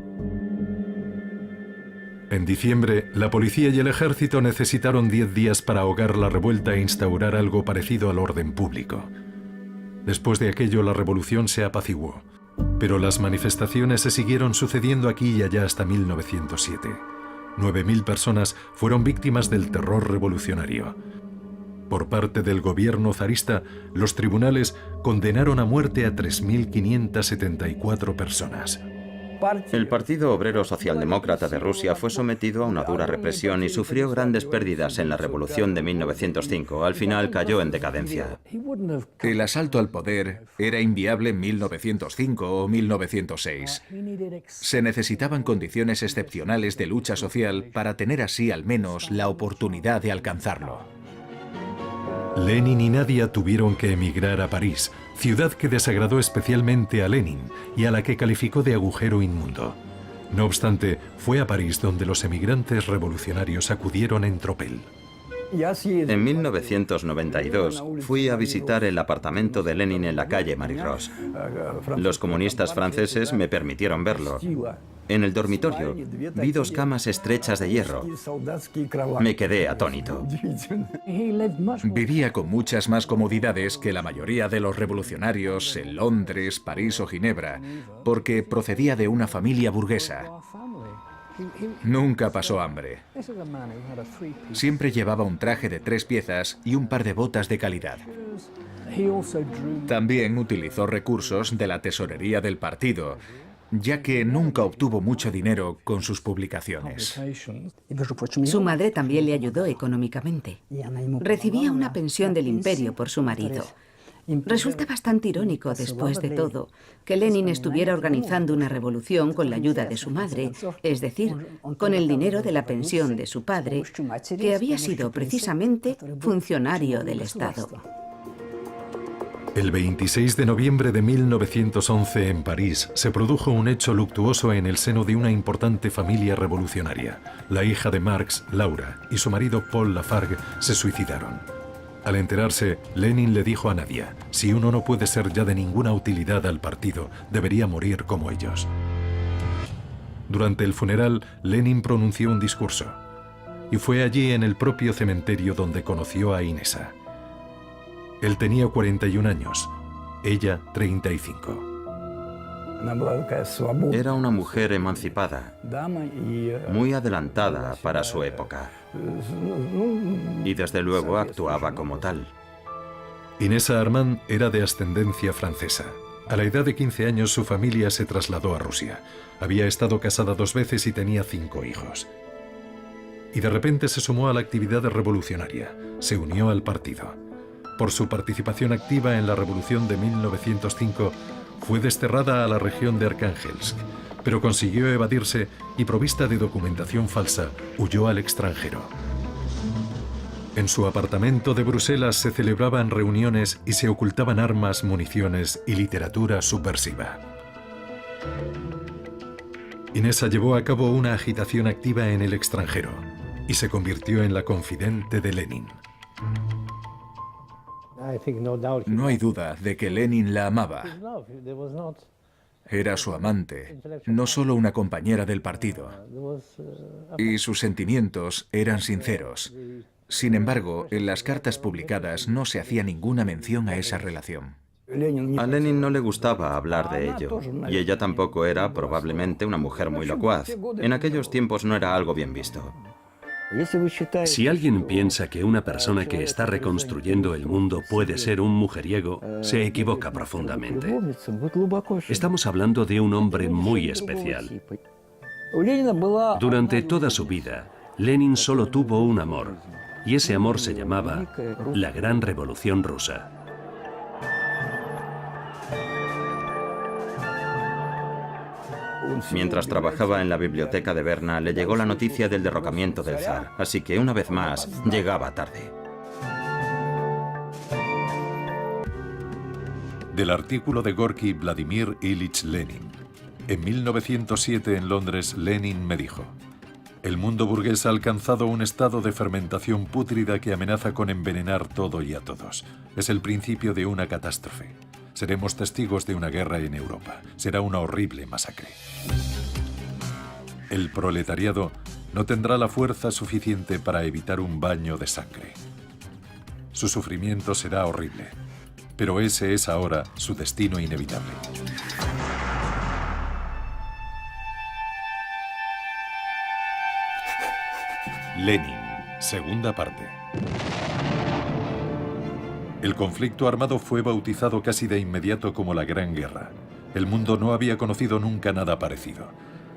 En diciembre, la policía y el ejército necesitaron 10 días para ahogar la revuelta e instaurar algo parecido al orden público. Después de aquello, la revolución se apaciguó, pero las manifestaciones se siguieron sucediendo aquí y allá hasta 1907. 9.000 personas fueron víctimas del terror revolucionario. Por parte del gobierno zarista, los tribunales condenaron a muerte a 3.574 personas. El Partido Obrero Socialdemócrata de Rusia fue sometido a una dura represión y sufrió grandes pérdidas en la Revolución de 1905. Al final cayó en decadencia. El asalto al poder era inviable en 1905 o 1906. Se necesitaban condiciones excepcionales de lucha social para tener así al menos la oportunidad de alcanzarlo. Lenin y Nadia tuvieron que emigrar a París, ciudad que desagradó especialmente a Lenin y a la que calificó de agujero inmundo. No obstante, fue a París donde los emigrantes revolucionarios acudieron en tropel. En 1992 fui a visitar el apartamento de Lenin en la calle Marie-Rose. Los comunistas franceses me permitieron verlo. En el dormitorio vi 2 camas estrechas de hierro. Me quedé atónito. Vivía con muchas más comodidades que la mayoría de los revolucionarios en Londres, París o Ginebra, porque procedía de una familia burguesa. Nunca pasó hambre. Siempre llevaba un traje de 3 piezas y un par de botas de calidad. También utilizó recursos de la tesorería del partido ya que nunca obtuvo mucho dinero con sus publicaciones. Su madre también le ayudó económicamente. Recibía una pensión del imperio por su marido. Resulta bastante irónico, después de todo, que Lenin estuviera organizando una revolución con la ayuda de su madre, es decir, con el dinero de la pensión de su padre, que había sido precisamente funcionario del Estado. El 26 de noviembre de 1911 en París se produjo un hecho luctuoso en el seno de una importante familia revolucionaria. La hija de Marx, Laura, y su marido Paul Lafargue se suicidaron. Al enterarse, Lenin le dijo a Nadia, si uno no puede ser ya de ninguna utilidad al partido, debería morir como ellos. Durante el funeral, Lenin pronunció un discurso. Y fue allí en el propio cementerio donde conoció a Inesa. Él tenía 41 años, ella 35. Era una mujer emancipada, muy adelantada para su época. Y desde luego actuaba como tal. Inesa Armand era de ascendencia francesa. A la edad de 15 años su familia se trasladó a Rusia. Había estado casada 2 veces y tenía 5 hijos. Y de repente se sumó a la actividad revolucionaria. Se unió al partido. Por su participación activa en la revolución de 1905, fue desterrada a la región de Archangelsk, pero consiguió evadirse y, provista de documentación falsa, huyó al extranjero. En su apartamento de Bruselas se celebraban reuniones y se ocultaban armas, municiones y literatura subversiva. Inesa llevó a cabo una agitación activa en el extranjero y se convirtió en la confidente de Lenin. No hay duda de que Lenin la amaba. Era su amante, no solo una compañera del partido. Y sus sentimientos eran sinceros. Sin embargo, en las cartas publicadas no se hacía ninguna mención a esa relación. A Lenin no le gustaba hablar de ello, y ella tampoco era probablemente una mujer muy locuaz. En aquellos tiempos no era algo bien visto. Si alguien piensa que una persona que está reconstruyendo el mundo puede ser un mujeriego, se equivoca profundamente. Estamos hablando de un hombre muy especial. Durante toda su vida, Lenin solo tuvo un amor, y ese amor se llamaba la Gran Revolución Rusa. Mientras trabajaba en la biblioteca de Berna, le llegó la noticia del derrocamiento del zar, así que una vez más llegaba tarde. Del artículo de Gorky Vladimir Ilich Lenin. En 1907 en Londres, Lenin me dijo: el mundo burgués ha alcanzado un estado de fermentación pútrida que amenaza con envenenar todo y a todos. Es el principio de una catástrofe. Seremos testigos de una guerra en Europa. Será una horrible masacre. El proletariado no tendrá la fuerza suficiente para evitar un baño de sangre. Su sufrimiento será horrible, pero ese es ahora su destino inevitable. Lenin, segunda parte. El conflicto armado fue bautizado casi de inmediato como la Gran Guerra. El mundo no había conocido nunca nada parecido.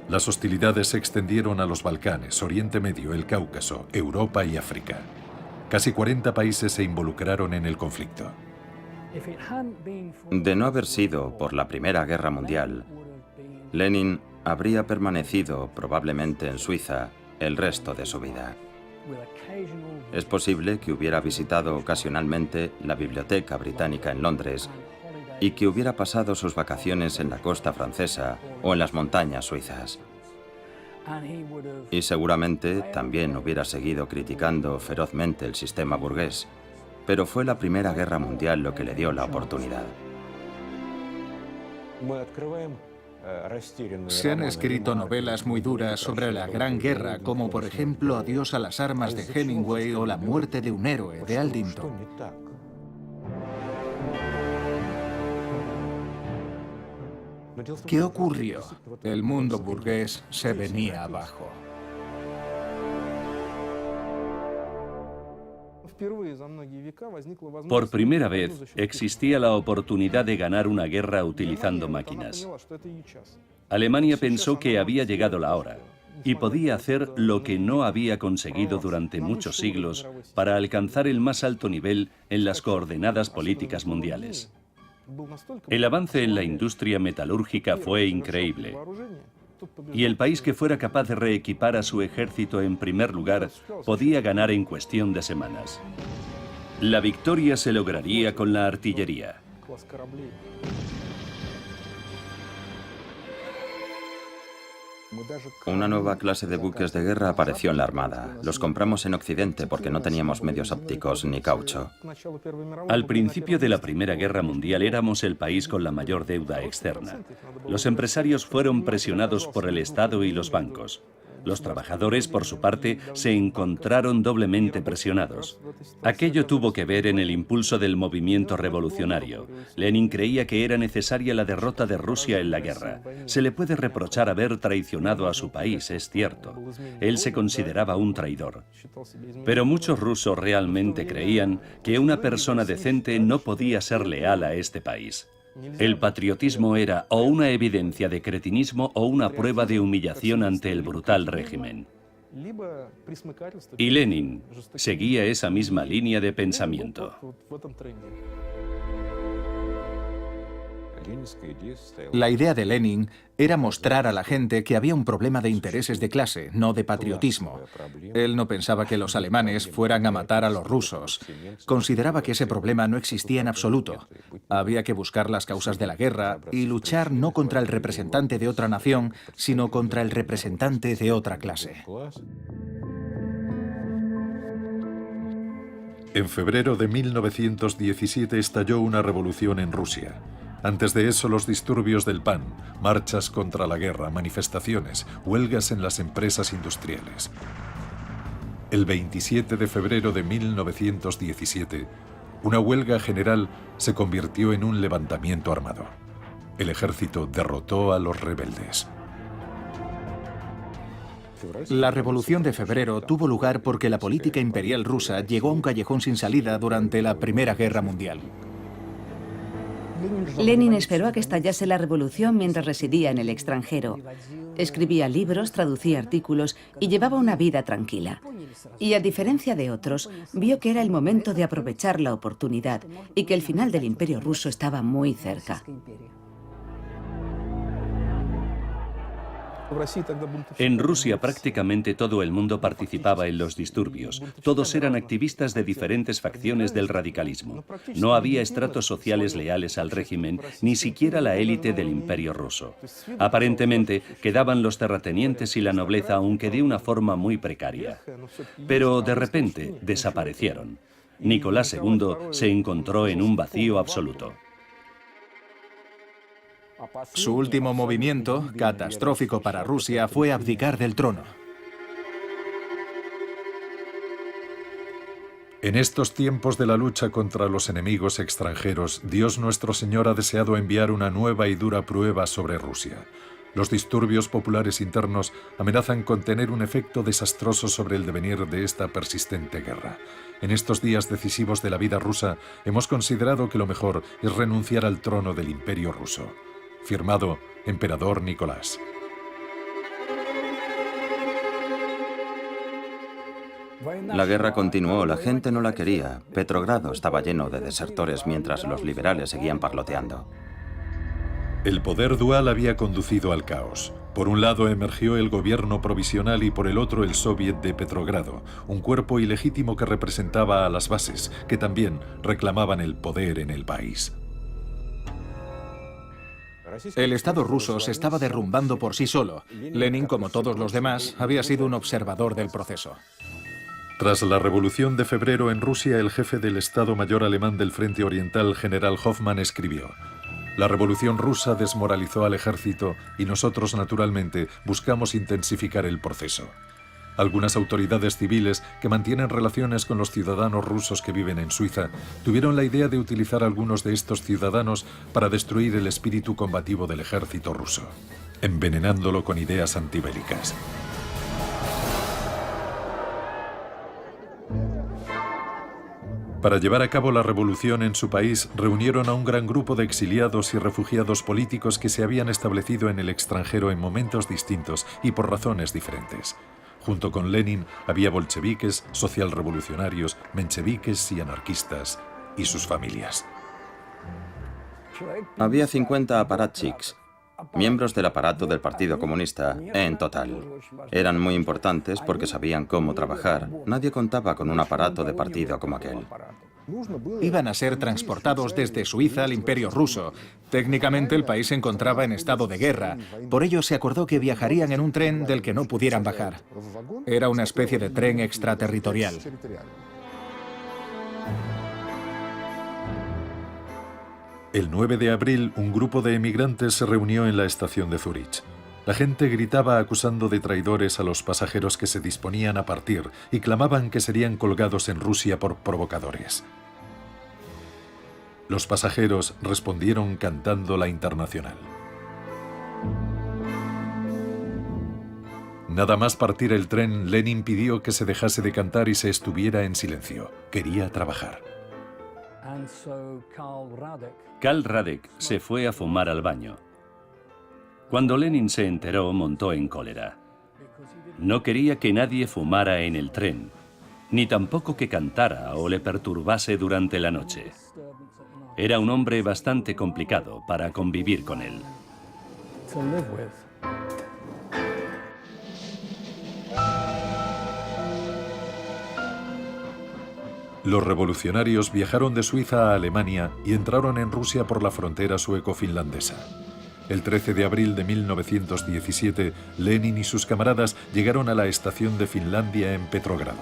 Las hostilidades se extendieron a los Balcanes, Oriente Medio, el Cáucaso, Europa y África. Casi 40 países se involucraron en el conflicto. De no haber sido por la Primera Guerra Mundial, Lenin habría permanecido probablemente en Suiza el resto de su vida. Es posible que hubiera visitado ocasionalmente la Biblioteca Británica en Londres y que hubiera pasado sus vacaciones en la costa francesa o en las montañas suizas. Y seguramente también hubiera seguido criticando ferozmente el sistema burgués, pero fue la Primera Guerra Mundial lo que le dio la oportunidad. Se han escrito novelas muy duras sobre la Gran Guerra, como por ejemplo Adiós a las armas de Hemingway o La muerte de un héroe de Aldington. ¿Qué ocurrió? El mundo burgués se venía abajo. Por primera vez existía la oportunidad de ganar una guerra utilizando máquinas. Alemania pensó que había llegado la hora y podía hacer lo que no había conseguido durante muchos siglos para alcanzar el más alto nivel en las coordenadas políticas mundiales. El avance en la industria metalúrgica fue increíble. Y el país que fuera capaz de reequipar a su ejército en primer lugar podía ganar en cuestión de semanas. La victoria se lograría con la artillería. Una nueva clase de buques de guerra apareció en la Armada. Los compramos en Occidente porque no teníamos medios ópticos ni caucho. Al principio de la Primera Guerra Mundial éramos el país con la mayor deuda externa. Los empresarios fueron presionados por el Estado y los bancos. Los trabajadores, por su parte, se encontraron doblemente presionados. Aquello tuvo que ver en el impulso del movimiento revolucionario. Lenin creía que era necesaria la derrota de Rusia en la guerra. Se le puede reprochar haber traicionado a su país, es cierto. Él se consideraba un traidor. Pero muchos rusos realmente creían que una persona decente no podía ser leal a este país. El patriotismo era o una evidencia de cretinismo o una prueba de humillación ante el brutal régimen. Y Lenin seguía esa misma línea de pensamiento. La idea de Lenin era mostrar a la gente que había un problema de intereses de clase, no de patriotismo. Él no pensaba que los alemanes fueran a matar a los rusos. Consideraba que ese problema no existía en absoluto. Había que buscar las causas de la guerra y luchar no contra el representante de otra nación, sino contra el representante de otra clase. En febrero de 1917 estalló una revolución en Rusia. Antes de eso, los disturbios del PAN, marchas contra la guerra, manifestaciones, huelgas en las empresas industriales. El 27 de febrero de 1917, una huelga general se convirtió en un levantamiento armado. El ejército derrotó a los rebeldes. La Revolución de Febrero tuvo lugar porque la política imperial rusa llegó a un callejón sin salida durante la Primera Guerra Mundial. Lenin esperó a que estallase la revolución mientras residía en el extranjero. Escribía libros, traducía artículos y llevaba una vida tranquila. Y a diferencia de otros, vio que era el momento de aprovechar la oportunidad y que el final del Imperio ruso estaba muy cerca. En Rusia prácticamente todo el mundo participaba en los disturbios. Todos eran activistas de diferentes facciones del radicalismo. No había estratos sociales leales al régimen, ni siquiera la élite del Imperio ruso. Aparentemente quedaban los terratenientes y la nobleza, aunque de una forma muy precaria. Pero de repente desaparecieron. Nicolás II se encontró en un vacío absoluto. Su último movimiento, catastrófico para Rusia, fue abdicar del trono. En estos tiempos de la lucha contra los enemigos extranjeros, Dios nuestro Señor ha deseado enviar una nueva y dura prueba sobre Rusia. Los disturbios populares internos amenazan con tener un efecto desastroso sobre el devenir de esta persistente guerra. En estos días decisivos de la vida rusa, hemos considerado que lo mejor es renunciar al trono del Imperio ruso. Firmado, Emperador Nicolás. La guerra continuó, la gente no la quería. Petrogrado estaba lleno de desertores mientras los liberales seguían parloteando. El poder dual había conducido al caos. Por un lado emergió el gobierno provisional y por el otro el Soviet de Petrogrado, un cuerpo ilegítimo que representaba a las bases, que también reclamaban el poder en el país. El Estado ruso se estaba derrumbando por sí solo. Lenin, como todos los demás, había sido un observador del proceso. Tras la Revolución de Febrero en Rusia, el jefe del Estado Mayor alemán del Frente Oriental, general Hoffmann, escribió: «La Revolución rusa desmoralizó al ejército y nosotros, naturalmente, buscamos intensificar el proceso. Algunas autoridades civiles que mantienen relaciones con los ciudadanos rusos que viven en Suiza tuvieron la idea de utilizar a algunos de estos ciudadanos para destruir el espíritu combativo del ejército ruso, envenenándolo con ideas antibélicas». Para llevar a cabo la revolución en su país, reunieron a un gran grupo de exiliados y refugiados políticos que se habían establecido en el extranjero en momentos distintos y por razones diferentes. Junto con Lenin había bolcheviques, socialrevolucionarios, mencheviques y anarquistas, y sus familias. Había 50 aparatchiks, miembros del aparato del Partido Comunista, en total. Eran muy importantes porque sabían cómo trabajar. Nadie contaba con un aparato de partido como aquel. Iban a ser transportados desde Suiza al Imperio Ruso. Técnicamente el país se encontraba en estado de guerra. Por ello se acordó que viajarían en un tren del que no pudieran bajar. Era una especie de tren extraterritorial. El 9 de abril, un grupo de emigrantes se reunió en la estación de Zúrich. La gente gritaba acusando de traidores a los pasajeros que se disponían a partir y clamaban que serían colgados en Rusia por provocadores. Los pasajeros respondieron cantando la Internacional. Nada más partir el tren, Lenin pidió que se dejase de cantar y se estuviera en silencio. Quería trabajar. Karl Radek se fue a fumar al baño. Cuando Lenin se enteró, montó en cólera. No quería que nadie fumara en el tren, ni tampoco que cantara o le perturbase durante la noche. Era un hombre bastante complicado para convivir con él. Los revolucionarios viajaron de Suiza a Alemania y entraron en Rusia por la frontera sueco-finlandesa. El 13 de abril de 1917, Lenin y sus camaradas llegaron a la estación de Finlandia en Petrogrado.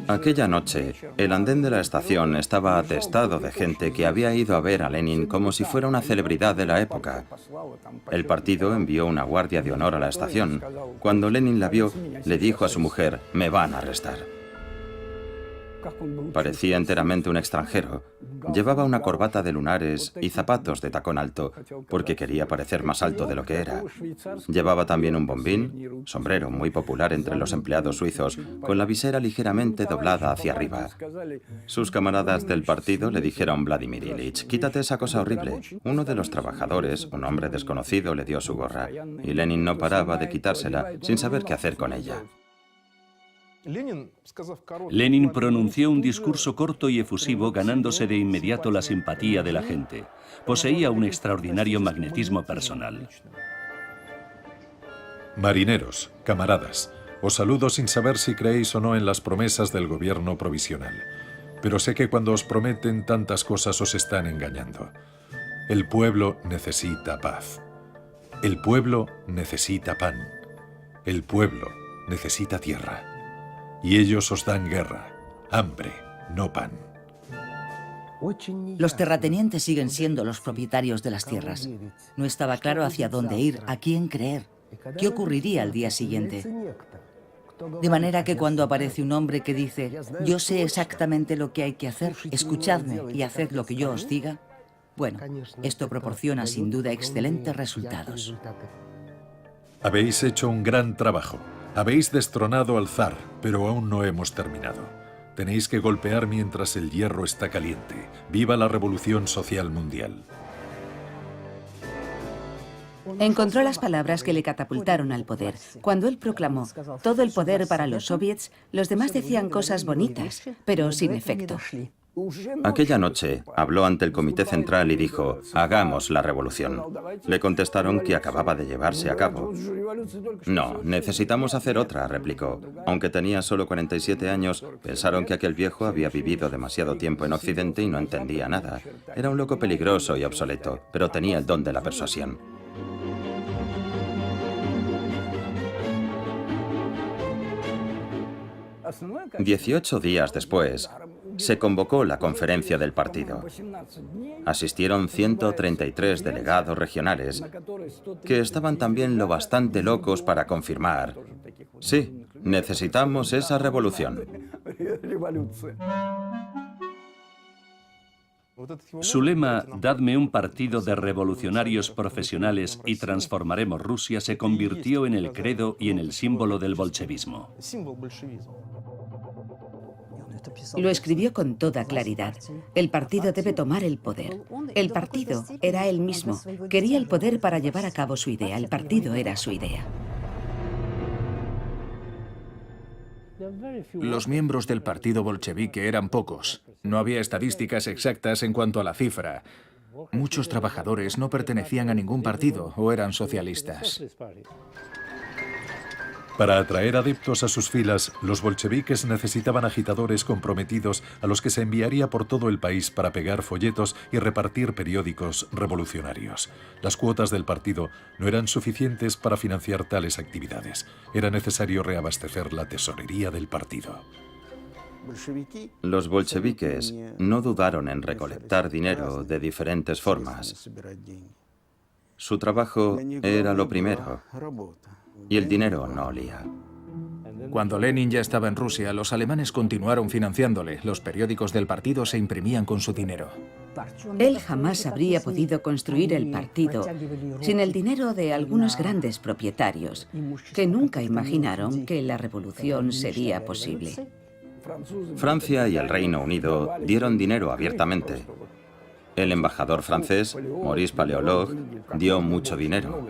Aquella noche, el andén de la estación estaba atestado de gente que había ido a ver a Lenin como si fuera una celebridad de la época. El partido envió una guardia de honor a la estación. Cuando Lenin la vio, le dijo a su mujer: «Me van a arrestar». Parecía enteramente un extranjero. Llevaba una corbata de lunares y zapatos de tacón alto, porque quería parecer más alto de lo que era. Llevaba también un bombín, sombrero muy popular entre los empleados suizos, con la visera ligeramente doblada hacia arriba. Sus camaradas del partido le dijeron: «Vladimir Ilich, quítate esa cosa horrible». Uno de los trabajadores, un hombre desconocido, le dio su gorra, y Lenin no paraba de quitársela sin saber qué hacer con ella. Lenin pronunció un discurso corto y efusivo, ganándose de inmediato la simpatía de la gente. Poseía un extraordinario magnetismo personal. Marineros, camaradas, os saludo sin saber si creéis o no en las promesas del gobierno provisional. Pero sé que cuando os prometen tantas cosas os están engañando. El pueblo necesita paz. El pueblo necesita pan. El pueblo necesita tierra. Y ellos os dan guerra, hambre, no pan. Los terratenientes siguen siendo los propietarios de las tierras. No estaba claro hacia dónde ir, a quién creer, qué ocurriría al día siguiente. De manera que cuando aparece un hombre que dice: «Yo sé exactamente lo que hay que hacer, escuchadme y haced lo que yo os diga», bueno, esto proporciona sin duda excelentes resultados. Habéis hecho un gran trabajo. Habéis destronado al zar, pero aún no hemos terminado. Tenéis que golpear mientras el hierro está caliente. ¡Viva la revolución social mundial! Encontró las palabras que le catapultaron al poder. Cuando él proclamó todo el poder para los soviets, los demás decían cosas bonitas, pero sin efecto. Aquella noche habló ante el Comité Central y dijo: «Hagamos la revolución». Le contestaron que acababa de llevarse a cabo. «No, necesitamos hacer otra», replicó. Aunque tenía solo 47 años, pensaron que aquel viejo había vivido demasiado tiempo en Occidente y no entendía nada. Era un loco peligroso y obsoleto, pero tenía el don de la persuasión. «18 días después, se convocó la conferencia del partido. Asistieron 133 delegados regionales, que estaban también lo bastante locos para confirmar: «Sí, necesitamos esa revolución». Su lema, «Dadme un partido de revolucionarios profesionales y transformaremos Rusia», se convirtió en el credo y en el símbolo del bolchevismo. Lo escribió con toda claridad. El partido debe tomar el poder. El partido era él mismo. Quería el poder para llevar a cabo su idea. El partido era su idea. Los miembros del partido bolchevique eran pocos. No había estadísticas exactas en cuanto a la cifra. Muchos trabajadores no pertenecían a ningún partido o eran socialistas. Para atraer adeptos a sus filas, los bolcheviques necesitaban agitadores comprometidos a los que se enviaría por todo el país para pegar folletos y repartir periódicos revolucionarios. Las cuotas del partido no eran suficientes para financiar tales actividades. Era necesario reabastecer la tesorería del partido. Los bolcheviques no dudaron en recolectar dinero de diferentes formas. Su trabajo era lo primero. Y el dinero no olía. Cuando Lenin ya estaba en Rusia, los alemanes continuaron financiándole. Los periódicos del partido se imprimían con su dinero. Él jamás habría podido construir el partido sin el dinero de algunos grandes propietarios que nunca imaginaron que la revolución sería posible. Francia y el Reino Unido dieron dinero abiertamente. El embajador francés, Maurice Paléologue, dio mucho dinero.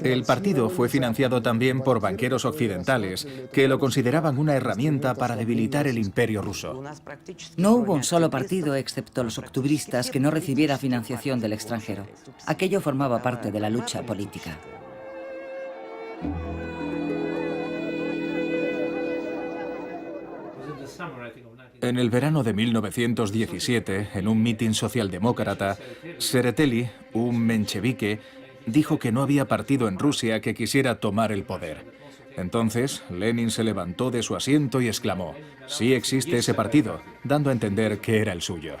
El partido fue financiado también por banqueros occidentales que lo consideraban una herramienta para debilitar el imperio ruso. No hubo un solo partido, excepto los octubristas, que no recibiera financiación del extranjero. Aquello formaba parte de la lucha política. En el verano de 1917, en un mitin socialdemócrata, Tsereteli, un menchevique, dijo que no había partido en Rusia que quisiera tomar el poder. Entonces, Lenin se levantó de su asiento y exclamó: «Sí existe ese partido», dando a entender que era el suyo.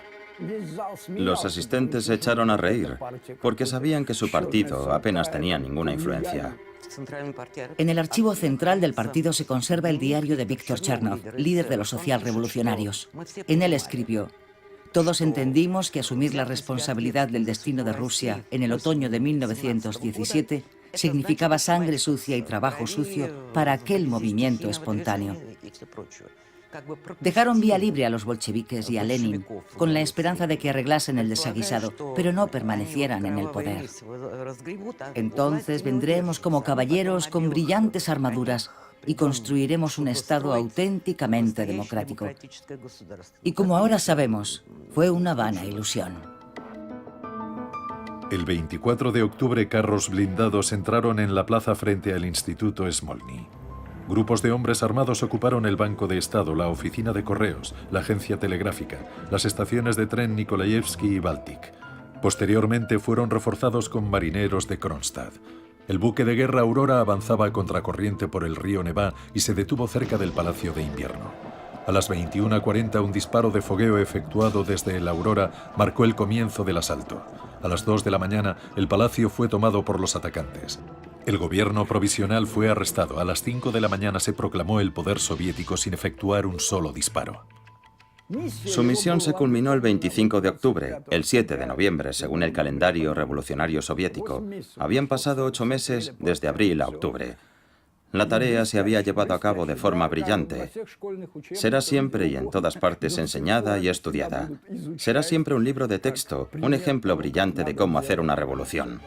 Los asistentes se echaron a reír, porque sabían que su partido apenas tenía ninguna influencia. En el archivo central del partido se conserva el diario de Víctor Chernov, líder de los socialrevolucionarios. En él escribió: «Todos entendimos que asumir la responsabilidad del destino de Rusia en el otoño de 1917 significaba sangre sucia y trabajo sucio para aquel movimiento espontáneo». Dejaron vía libre a los bolcheviques y a Lenin con la esperanza de que arreglasen el desaguisado, pero no permanecieran en el poder. Entonces vendremos como caballeros con brillantes armaduras y construiremos un Estado auténticamente democrático. Y como ahora sabemos, fue una vana ilusión. El 24 de octubre, carros blindados entraron en la plaza frente al Instituto Smolny. Grupos de hombres armados ocuparon el Banco de Estado, la oficina de correos, la agencia telegráfica, las estaciones de tren Nikolaevsky y Baltic. Posteriormente fueron reforzados con marineros de Kronstadt. El buque de guerra Aurora avanzaba a contracorriente por el río Nevá y se detuvo cerca del Palacio de Invierno. A las 21:40 un disparo de fogueo efectuado desde el Aurora marcó el comienzo del asalto. A las 2 de la mañana el palacio fue tomado por los atacantes. El gobierno provisional fue arrestado. A las 5 de la mañana se proclamó el poder soviético sin efectuar un solo disparo. Su misión se culminó el 25 de octubre. El 7 de noviembre, según el calendario revolucionario soviético, habían pasado 8 meses desde abril a octubre. La tarea se había llevado a cabo de forma brillante. Será siempre y en todas partes enseñada y estudiada. Será siempre un libro de texto, un ejemplo brillante de cómo hacer una revolución.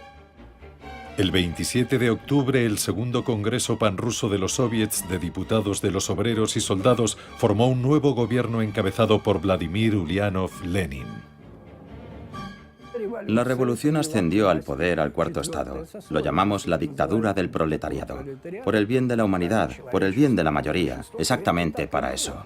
El 27 de octubre, el segundo Congreso Panruso de los Soviets de Diputados de los Obreros y Soldados formó un nuevo gobierno encabezado por Vladimir Ulyanov Lenin. La revolución ascendió al poder al cuarto estado. Lo llamamos la dictadura del proletariado. Por el bien de la humanidad, por el bien de la mayoría, exactamente para eso.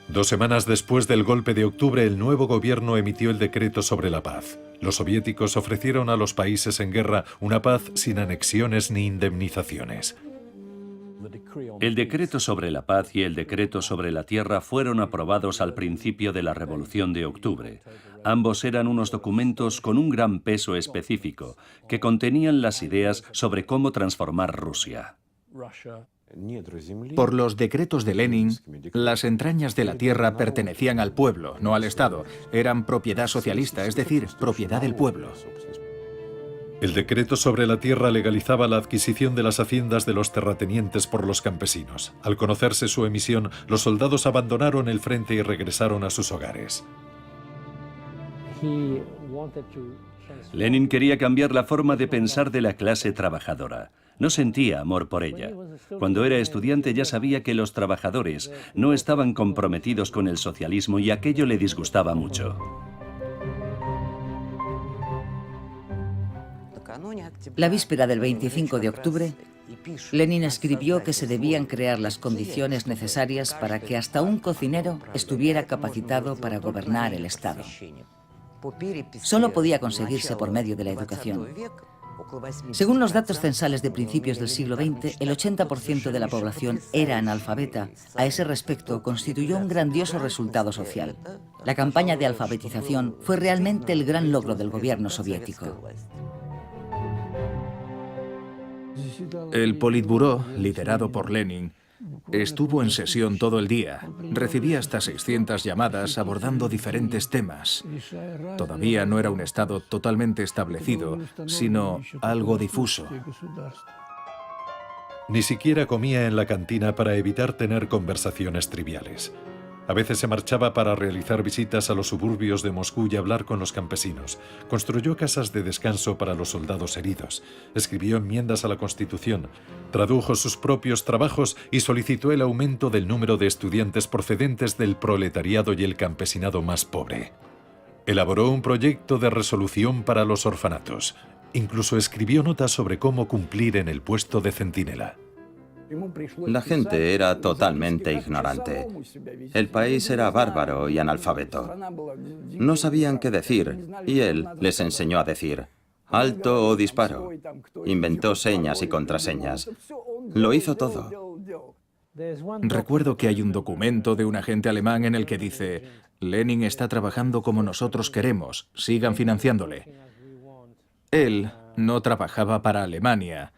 2 semanas después del golpe de octubre, el nuevo gobierno emitió el decreto sobre la paz. Los soviéticos ofrecieron a los países en guerra una paz sin anexiones ni indemnizaciones. El decreto sobre la paz y el decreto sobre la tierra fueron aprobados al principio de la Revolución de Octubre. Ambos eran unos documentos con un gran peso específico, que contenían las ideas sobre cómo transformar Rusia. Por los decretos de Lenin, las entrañas de la tierra pertenecían al pueblo, no al Estado. Eran propiedad socialista, es decir, propiedad del pueblo. El decreto sobre la tierra legalizaba la adquisición de las haciendas de los terratenientes por los campesinos. Al conocerse su emisión, los soldados abandonaron el frente y regresaron a sus hogares. Lenin quería cambiar la forma de pensar de la clase trabajadora. No sentía amor por ella. Cuando era estudiante ya sabía que los trabajadores no estaban comprometidos con el socialismo y aquello le disgustaba mucho. La víspera del 25 de octubre, Lenin escribió que se debían crear las condiciones necesarias para que hasta un cocinero estuviera capacitado para gobernar el Estado. Solo podía conseguirse por medio de la educación. Según los datos censales de principios del siglo XX, el 80% de la población era analfabeta. A ese respecto, constituyó un grandioso resultado social. La campaña de alfabetización fue realmente el gran logro del gobierno soviético. El Politburó, liderado por Lenin, estuvo en sesión todo el día. Recibía hasta 600 llamadas abordando diferentes temas. Todavía no era un Estado totalmente establecido, sino algo difuso. Ni siquiera comía en la cantina para evitar tener conversaciones triviales. A veces se marchaba para realizar visitas a los suburbios de Moscú y hablar con los campesinos. Construyó casas de descanso para los soldados heridos. Escribió enmiendas a la Constitución. Tradujo sus propios trabajos y solicitó el aumento del número de estudiantes procedentes del proletariado y el campesinado más pobre. Elaboró un proyecto de resolución para los orfanatos. Incluso escribió notas sobre cómo cumplir en el puesto de centinela. La gente era totalmente ignorante. El país era bárbaro y analfabeto. No sabían qué decir, y él les enseñó a decir alto o disparo. Inventó señas y contraseñas. Lo hizo todo. Recuerdo que hay un documento de un agente alemán en el que dice: Lenin está trabajando como nosotros queremos, sigan financiándole. Él no trabajaba para Alemania.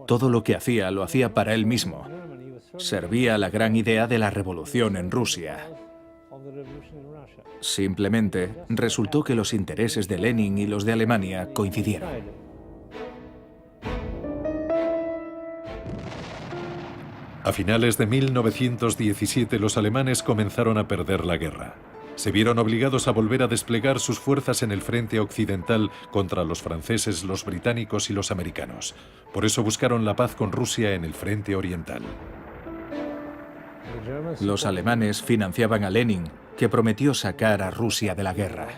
Todo lo que hacía, lo hacía para él mismo. Servía a la gran idea de la revolución en Rusia. Simplemente resultó que los intereses de Lenin y los de Alemania coincidieron. A finales de 1917 los alemanes comenzaron a perder la guerra. Se vieron obligados a volver a desplegar sus fuerzas en el frente occidental contra los franceses, los británicos y los americanos. Por eso buscaron la paz con Rusia en el frente oriental. Los alemanes financiaban a Lenin, que prometió sacar a Rusia de la guerra.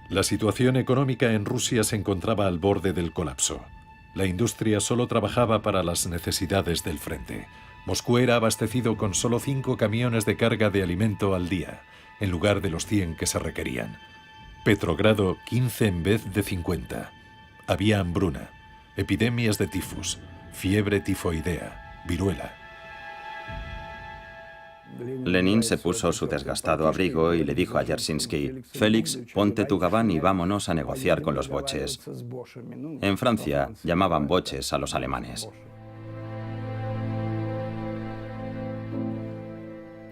La situación económica en Rusia se encontraba al borde del colapso. La industria solo trabajaba para las necesidades del frente. Moscú era abastecido con solo 5 camiones de carga de alimento al día, en lugar de los 100 que se requerían. Petrogrado, 15 en vez de 50. Había hambruna, epidemias de tifus, fiebre tifoidea, viruela. Lenin se puso su desgastado abrigo y le dijo a Yersinsky: Félix, ponte tu gabán y vámonos a negociar con los boches. En Francia llamaban boches a los alemanes.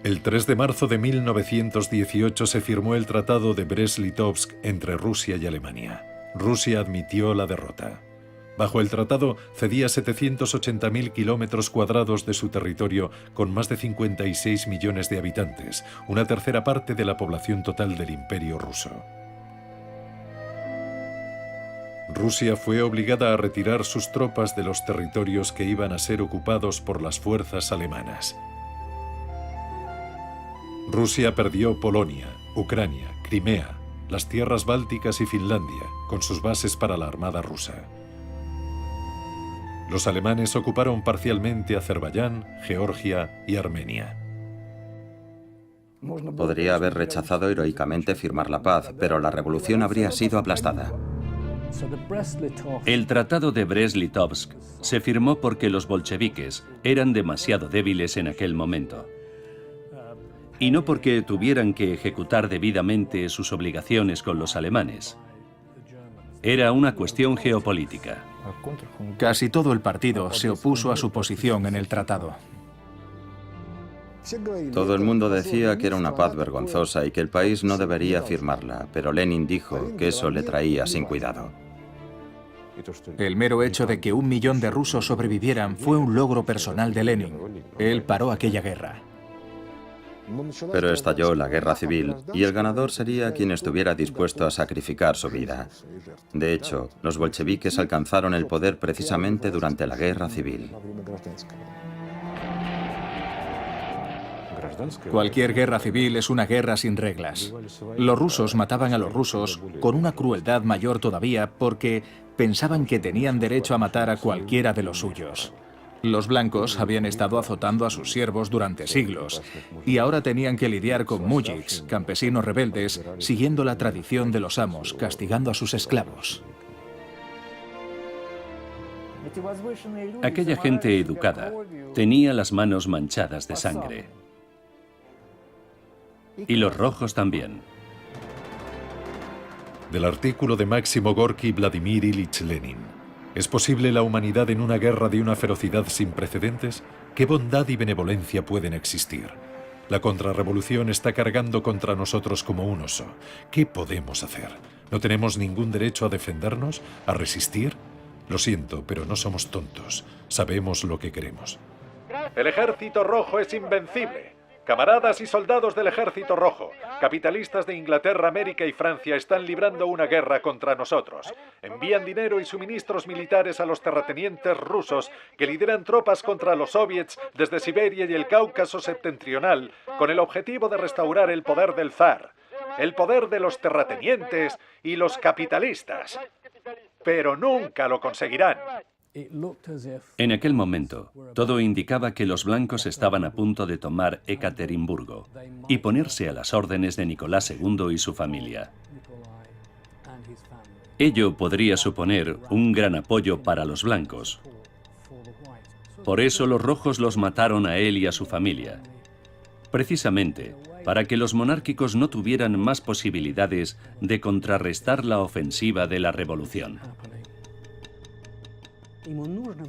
El 3 de marzo de 1918 se firmó el Tratado de Brest-Litovsk entre Rusia y Alemania. Rusia admitió la derrota. Bajo el tratado cedía 780.000 kilómetros cuadrados de su territorio con más de 56 millones de habitantes, una tercera parte de la población total del Imperio ruso. Rusia fue obligada a retirar sus tropas de los territorios que iban a ser ocupados por las fuerzas alemanas. Rusia perdió Polonia, Ucrania, Crimea, las tierras bálticas y Finlandia, con sus bases para la armada rusa. Los alemanes ocuparon parcialmente Azerbaiyán, Georgia y Armenia. Podría haber rechazado heroicamente firmar la paz, pero la revolución habría sido aplastada. El Tratado de Brest-Litovsk se firmó porque los bolcheviques eran demasiado débiles en aquel momento. Y no porque tuvieran que ejecutar debidamente sus obligaciones con los alemanes. Era una cuestión geopolítica. Casi todo el partido se opuso a su posición en el tratado. Todo el mundo decía que era una paz vergonzosa y que el país no debería firmarla, pero Lenin dijo que eso le traía sin cuidado. El mero hecho de que 1 millón de rusos sobrevivieran fue un logro personal de Lenin. Él paró aquella guerra. Pero estalló la guerra civil y el ganador sería quien estuviera dispuesto a sacrificar su vida. De hecho, los bolcheviques alcanzaron el poder precisamente durante la guerra civil. Cualquier guerra civil es una guerra sin reglas. Los rusos mataban a los rusos con una crueldad mayor todavía porque pensaban que tenían derecho a matar a cualquiera de los suyos. Los blancos habían estado azotando a sus siervos durante siglos y ahora tenían que lidiar con mujiks, campesinos rebeldes, siguiendo la tradición de los amos, castigando a sus esclavos. Aquella gente educada tenía las manos manchadas de sangre. Y los rojos también. Del artículo de Máximo Gorki y Vladimir Ilich Lenin. ¿Es posible la humanidad en una guerra de una ferocidad sin precedentes? ¿Qué bondad y benevolencia pueden existir? La contrarrevolución está cargando contra nosotros como un oso. ¿Qué podemos hacer? ¿No tenemos ningún derecho a defendernos? ¿A resistir? Lo siento, pero no somos tontos. Sabemos lo que queremos. El Ejército Rojo es invencible. Camaradas y soldados del Ejército Rojo, capitalistas de Inglaterra, América y Francia están librando una guerra contra nosotros. Envían dinero y suministros militares a los terratenientes rusos que lideran tropas contra los soviets desde Siberia y el Cáucaso septentrional con el objetivo de restaurar el poder del zar, el poder de los terratenientes y los capitalistas. Pero nunca lo conseguirán. En aquel momento, todo indicaba que los blancos estaban a punto de tomar Ekaterimburgo y ponerse a las órdenes de Nicolás II y su familia. Ello podría suponer un gran apoyo para los blancos. Por eso los rojos los mataron a él y a su familia, precisamente para que los monárquicos no tuvieran más posibilidades de contrarrestar la ofensiva de la revolución.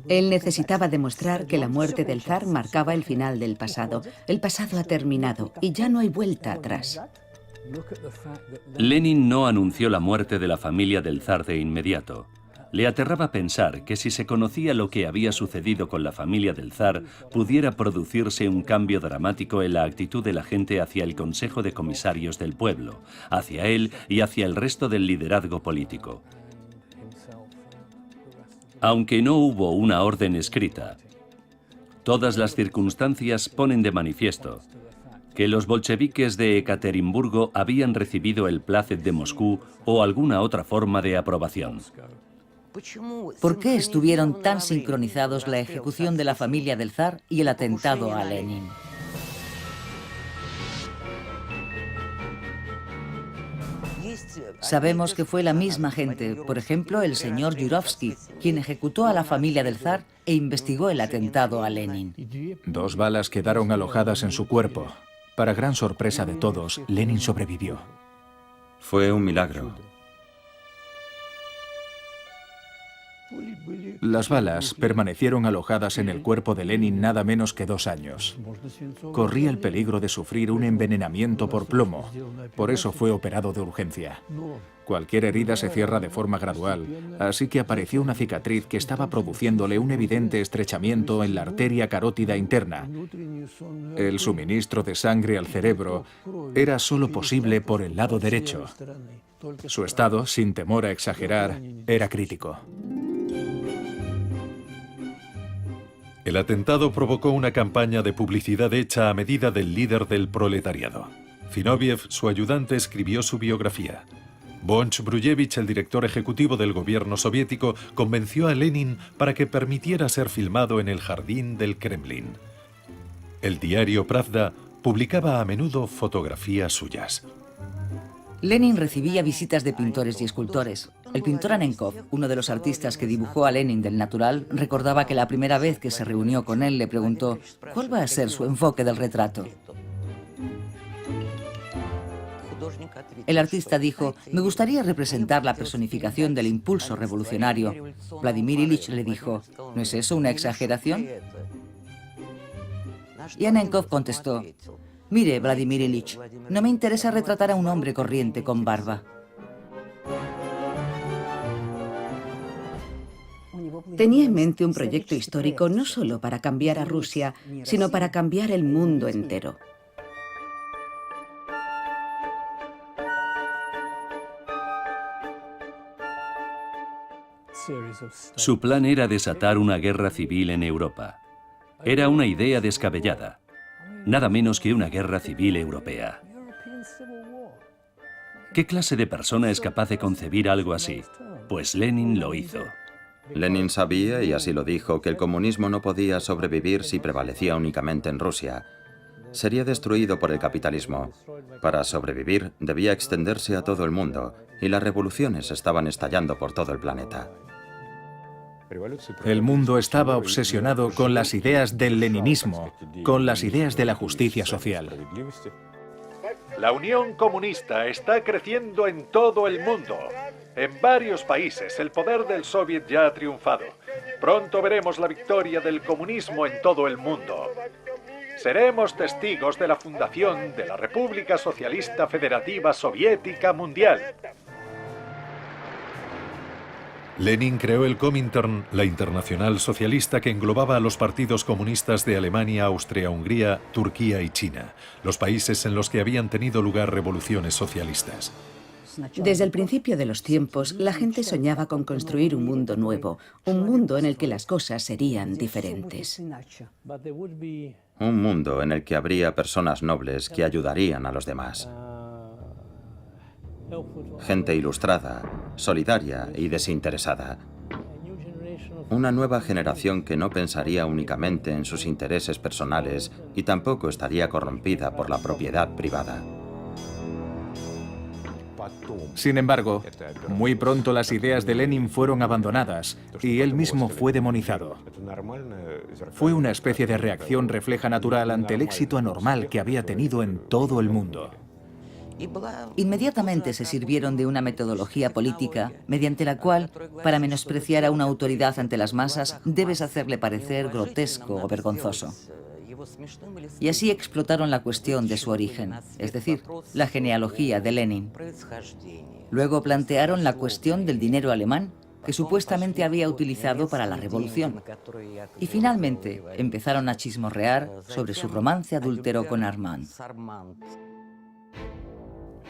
Él necesitaba demostrar que la muerte del zar marcaba el final del pasado. El pasado ha terminado y ya no hay vuelta atrás. Lenin no anunció la muerte de la familia del zar de inmediato. Le aterraba pensar que si se conocía lo que había sucedido con la familia del zar, pudiera producirse un cambio dramático en la actitud de la gente hacia el Consejo de Comisarios del Pueblo, hacia él y hacia el resto del liderazgo político. Aunque no hubo una orden escrita, todas las circunstancias ponen de manifiesto que los bolcheviques de Ekaterimburgo habían recibido el plácet de Moscú o alguna otra forma de aprobación. ¿Por qué estuvieron tan sincronizados la ejecución de la familia del zar y el atentado a Lenin? Sabemos que fue la misma gente, por ejemplo, el señor Yurovsky, quien ejecutó a la familia del zar e investigó el atentado a Lenin. 2 balas quedaron alojadas en su cuerpo. Para gran sorpresa de todos, Lenin sobrevivió. Fue un milagro. Las balas permanecieron alojadas en el cuerpo de Lenin nada menos que 2 años. Corría el peligro de sufrir un envenenamiento por plomo. Por eso fue operado de urgencia. Cualquier herida se cierra de forma gradual, así que apareció una cicatriz que estaba produciéndole un evidente estrechamiento en la arteria carótida interna. El suministro de sangre al cerebro era solo posible por el lado derecho. Su estado, sin temor a exagerar, era crítico. El atentado provocó una campaña de publicidad hecha a medida del líder del proletariado. Zinoviev, su ayudante, escribió su biografía. Bonch-Brujevich, el director ejecutivo del gobierno soviético, convenció a Lenin para que permitiera ser filmado en el jardín del Kremlin. El diario Pravda publicaba a menudo fotografías suyas. Lenin recibía visitas de pintores y escultores. El pintor Anenkov, uno de los artistas que dibujó a Lenin del natural, recordaba que la primera vez que se reunió con él le preguntó ¿cuál va a ser su enfoque del retrato? El artista dijo, me gustaría representar la personificación del impulso revolucionario. Vladimir Ilich le dijo, ¿no es eso una exageración? Y Anenkov contestó: «Mire, Vladimir Ilich, no me interesa retratar a un hombre corriente con barba». Tenía en mente un proyecto histórico no solo para cambiar a Rusia, sino para cambiar el mundo entero. Su plan era desatar una guerra civil en Europa. Era una idea descabellada. Nada menos que una guerra civil europea. ¿Qué clase de persona es capaz de concebir algo así? Pues Lenin lo hizo. Lenin sabía, y así lo dijo, que el comunismo no podía sobrevivir si prevalecía únicamente en Rusia. Sería destruido por el capitalismo. Para sobrevivir, debía extenderse a todo el mundo, y las revoluciones estaban estallando por todo el planeta. El mundo estaba obsesionado con las ideas del leninismo, con las ideas de la justicia social. La Unión Comunista está creciendo en todo el mundo. En varios países el poder del Soviet ya ha triunfado. Pronto veremos la victoria del comunismo en todo el mundo. Seremos testigos de la fundación de la República Socialista Federativa Soviética Mundial. Lenin creó el Comintern, la internacional socialista que englobaba a los partidos comunistas de Alemania, Austria-Hungría, Turquía y China, los países en los que habían tenido lugar revoluciones socialistas. Desde el principio de los tiempos, la gente soñaba con construir un mundo nuevo, un mundo en el que las cosas serían diferentes. Un mundo en el que habría personas nobles que ayudarían a los demás. Gente ilustrada, solidaria y desinteresada. Una nueva generación que no pensaría únicamente en sus intereses personales y tampoco estaría corrompida por la propiedad privada. Sin embargo, muy pronto las ideas de Lenin fueron abandonadas y él mismo fue demonizado. Fue una especie de reacción refleja natural ante el éxito anormal que había tenido en todo el mundo. Inmediatamente se sirvieron de una metodología política mediante la cual, para menospreciar a una autoridad ante las masas, debes hacerle parecer grotesco o vergonzoso. Y así explotaron la cuestión de su origen, es decir, la genealogía de Lenin. Luego plantearon la cuestión del dinero alemán que supuestamente había utilizado para la revolución. Y finalmente empezaron a chismorrear sobre su romance adúltero con Armand.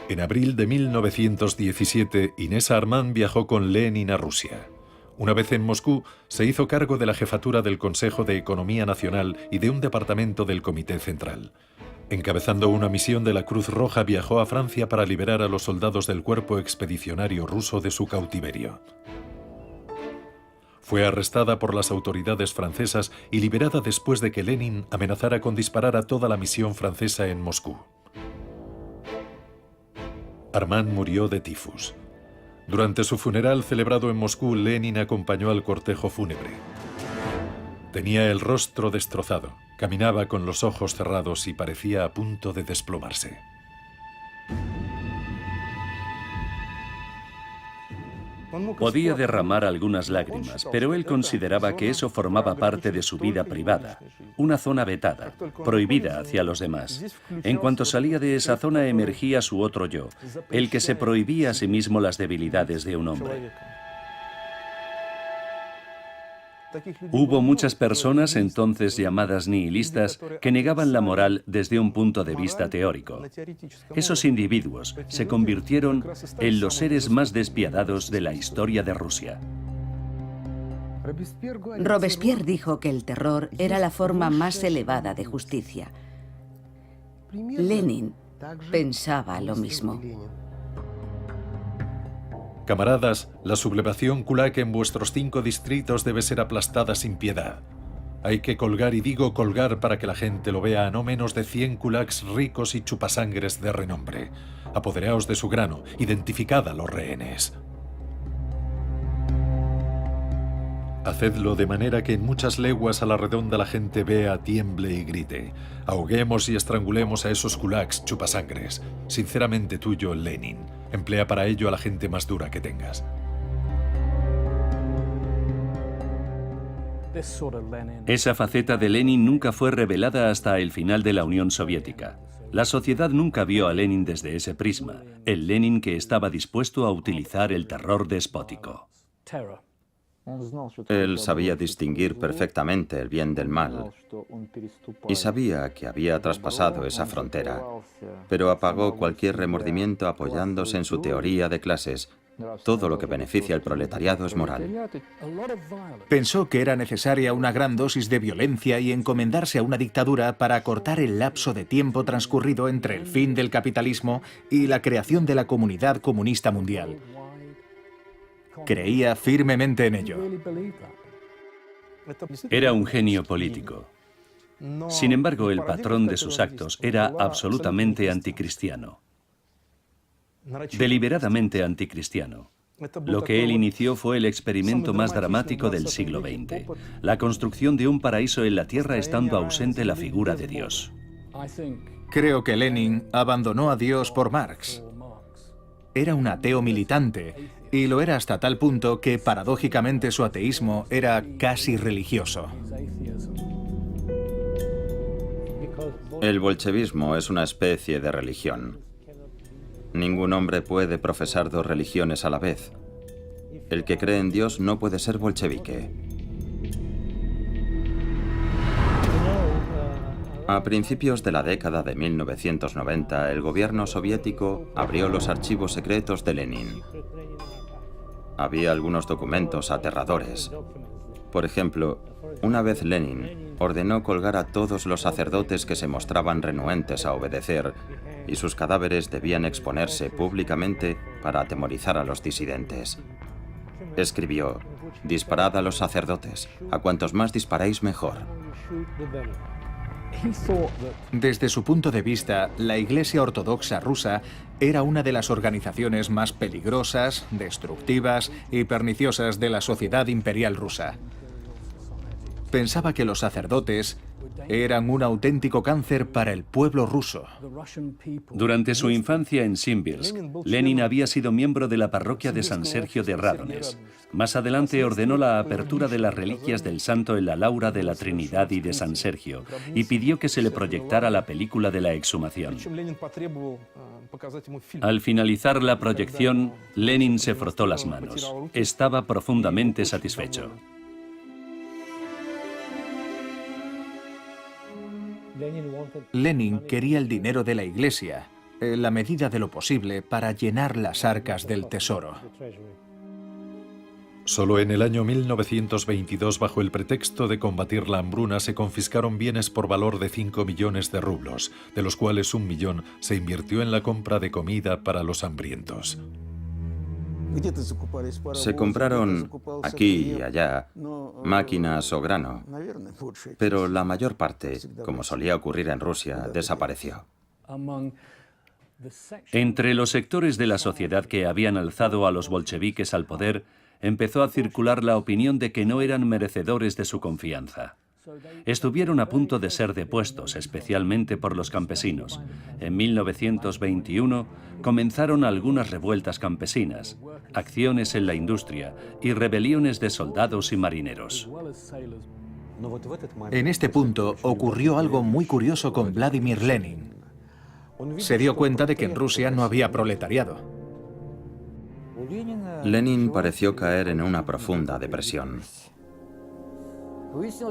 En abril de 1917, Inés Armand viajó con Lenin a Rusia. Una vez en Moscú, se hizo cargo de la jefatura del Consejo de Economía Nacional y de un departamento del Comité Central. Encabezando una misión de la Cruz Roja, viajó a Francia para liberar a los soldados del cuerpo expedicionario ruso de su cautiverio. Fue arrestada por las autoridades francesas y liberada después de que Lenin amenazara con disparar a toda la misión francesa en Moscú. Armand murió de tifus. Durante su funeral celebrado en Moscú, Lenin acompañó al cortejo fúnebre. Tenía el rostro destrozado, caminaba con los ojos cerrados y parecía a punto de desplomarse. Podía derramar algunas lágrimas, pero él consideraba que eso formaba parte de su vida privada, una zona vetada, prohibida hacia los demás. En cuanto salía de esa zona emergía su otro yo, el que se prohibía a sí mismo las debilidades de un hombre. Hubo muchas personas, entonces llamadas nihilistas, que negaban la moral desde un punto de vista teórico. Esos individuos se convirtieron en los seres más despiadados de la historia de Rusia. Robespierre dijo que el terror era la forma más elevada de justicia. Lenin pensaba lo mismo. Camaradas, la sublevación kulak en vuestros 5 distritos debe ser aplastada sin piedad. Hay que colgar, y digo colgar para que la gente lo vea, a no menos de 100 kulaks ricos y chupasangres de renombre. Apoderaos de su grano, identificad a los rehenes. Hacedlo de manera que en muchas leguas a la redonda la gente vea, tiemble y grite. Ahoguemos y estrangulemos a esos kulaks chupasangres. Sinceramente tuyo, Lenin. Emplea para ello a la gente más dura que tengas. Esa faceta de Lenin nunca fue revelada hasta el final de la Unión Soviética. La sociedad nunca vio a Lenin desde ese prisma, el Lenin que estaba dispuesto a utilizar el terror despótico. Él sabía distinguir perfectamente el bien del mal y sabía que había traspasado esa frontera, pero apagó cualquier remordimiento apoyándose en su teoría de clases. Todo lo que beneficia al proletariado es moral. Pensó que era necesaria una gran dosis de violencia y encomendarse a una dictadura para acortar el lapso de tiempo transcurrido entre el fin del capitalismo y la creación de la comunidad comunista mundial. Creía firmemente en ello. Era un genio político. Sin embargo, el patrón de sus actos era absolutamente anticristiano. Deliberadamente anticristiano. Lo que él inició fue el experimento más dramático del siglo XX, la construcción de un paraíso en la tierra estando ausente la figura de Dios. Creo que Lenin abandonó a Dios por Marx. Era un ateo militante, y lo era hasta tal punto que paradójicamente su ateísmo era casi religioso. El bolchevismo es una especie de religión. Ningún hombre puede profesar dos religiones a la vez. El que cree en Dios no puede ser bolchevique. A principios de la década de 1990, el gobierno soviético abrió los archivos secretos de Lenin. Había algunos documentos aterradores. Por ejemplo, una vez Lenin ordenó colgar a todos los sacerdotes que se mostraban renuentes a obedecer, y sus cadáveres debían exponerse públicamente para atemorizar a los disidentes. Escribió: «Disparad a los sacerdotes, a cuantos más disparéis mejor». Desde su punto de vista, la Iglesia Ortodoxa rusa era una de las organizaciones más peligrosas, destructivas y perniciosas de la sociedad imperial rusa. Pensaba que los sacerdotes eran un auténtico cáncer para el pueblo ruso. Durante su infancia en Simbirsk, Lenin había sido miembro de la parroquia de San Sergio de Radones. Más adelante ordenó la apertura de las reliquias del santo en la Laura de la Trinidad y de San Sergio y pidió que se le proyectara la película de la exhumación. Al finalizar la proyección, Lenin se frotó las manos. Estaba profundamente satisfecho. Lenin quería el dinero de la Iglesia, en la medida de lo posible, para llenar las arcas del tesoro. Solo en el año 1922, bajo el pretexto de combatir la hambruna, se confiscaron bienes por valor de 5 millones de rublos, de los cuales 1 millón se invirtió en la compra de comida para los hambrientos. Se compraron aquí y allá máquinas o grano, pero la mayor parte, como solía ocurrir en Rusia, desapareció. Entre los sectores de la sociedad que habían alzado a los bolcheviques al poder, empezó a circular la opinión de que no eran merecedores de su confianza. Estuvieron a punto de ser depuestos, especialmente por los campesinos. En 1921 comenzaron algunas revueltas campesinas, acciones en la industria y rebeliones de soldados y marineros. En este punto ocurrió algo muy curioso con Vladimir Lenin. Se dio cuenta de que en Rusia no había proletariado. Lenin pareció caer en una profunda depresión.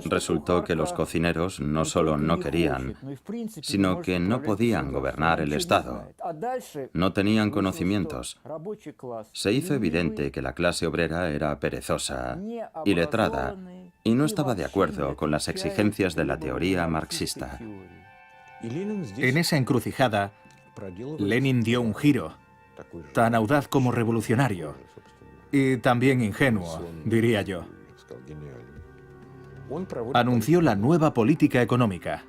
Resultó que los cocineros no solo no querían, sino que no podían gobernar el Estado. No tenían conocimientos. Se hizo evidente que la clase obrera era perezosa, iletrada, y no estaba de acuerdo con las exigencias de la teoría marxista. En esa encrucijada, Lenin dio un giro, tan audaz como revolucionario, y también ingenuo, diría yo. Anunció la nueva política económica.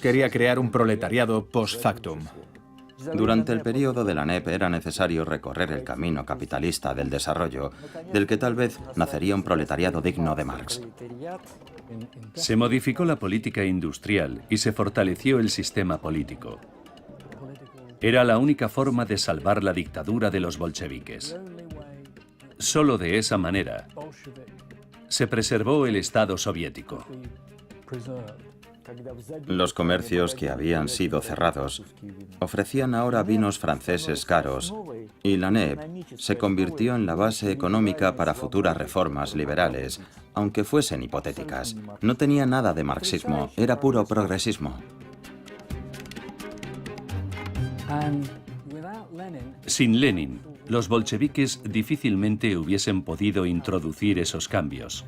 Quería crear un proletariado post factum. Durante el periodo de la NEP era necesario recorrer el camino capitalista del desarrollo, del que tal vez nacería un proletariado digno de Marx. Se modificó la política industrial y se fortaleció el sistema político. Era la única forma de salvar la dictadura de los bolcheviques. Solo de esa manera se preservó el Estado soviético. Los comercios que habían sido cerrados ofrecían ahora vinos franceses caros y la NEP se convirtió en la base económica para futuras reformas liberales, aunque fuesen hipotéticas. No tenía nada de marxismo, era puro progresismo. Sin Lenin, los bolcheviques difícilmente hubiesen podido introducir esos cambios.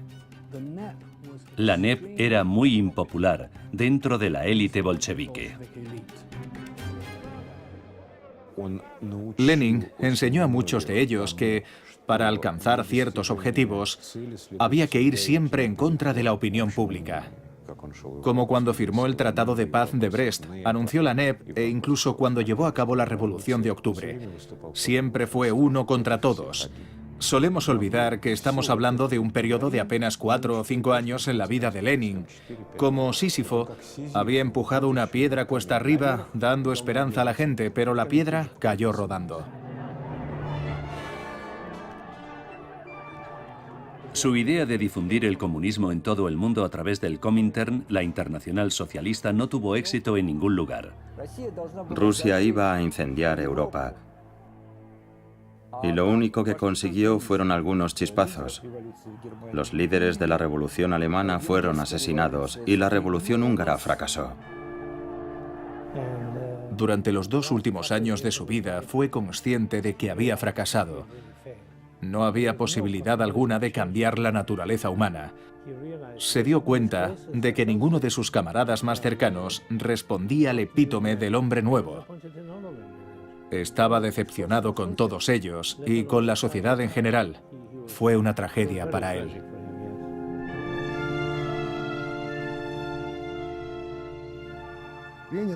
La NEP era muy impopular dentro de la élite bolchevique. Lenin enseñó a muchos de ellos que, para alcanzar ciertos objetivos, había que ir siempre en contra de la opinión pública. Como cuando firmó el Tratado de Paz de Brest, anunció la NEP e incluso cuando llevó a cabo la Revolución de Octubre. Siempre fue uno contra todos. Solemos olvidar que estamos hablando de un periodo de apenas 4 o 5 años en la vida de Lenin. Como Sísifo, había empujado una piedra cuesta arriba, dando esperanza a la gente, pero la piedra cayó rodando. Su idea de difundir el comunismo en todo el mundo a través del Comintern, la Internacional Socialista, no tuvo éxito en ningún lugar. Rusia iba a incendiar Europa. Y lo único que consiguió fueron algunos chispazos. Los líderes de la Revolución Alemana fueron asesinados y la Revolución Húngara fracasó. Durante los 2 últimos años de su vida fue consciente de que había fracasado. No había posibilidad alguna de cambiar la naturaleza humana. Se dio cuenta de que ninguno de sus camaradas más cercanos respondía al epítome del hombre nuevo. Estaba decepcionado con todos ellos y con la sociedad en general. Fue una tragedia para él.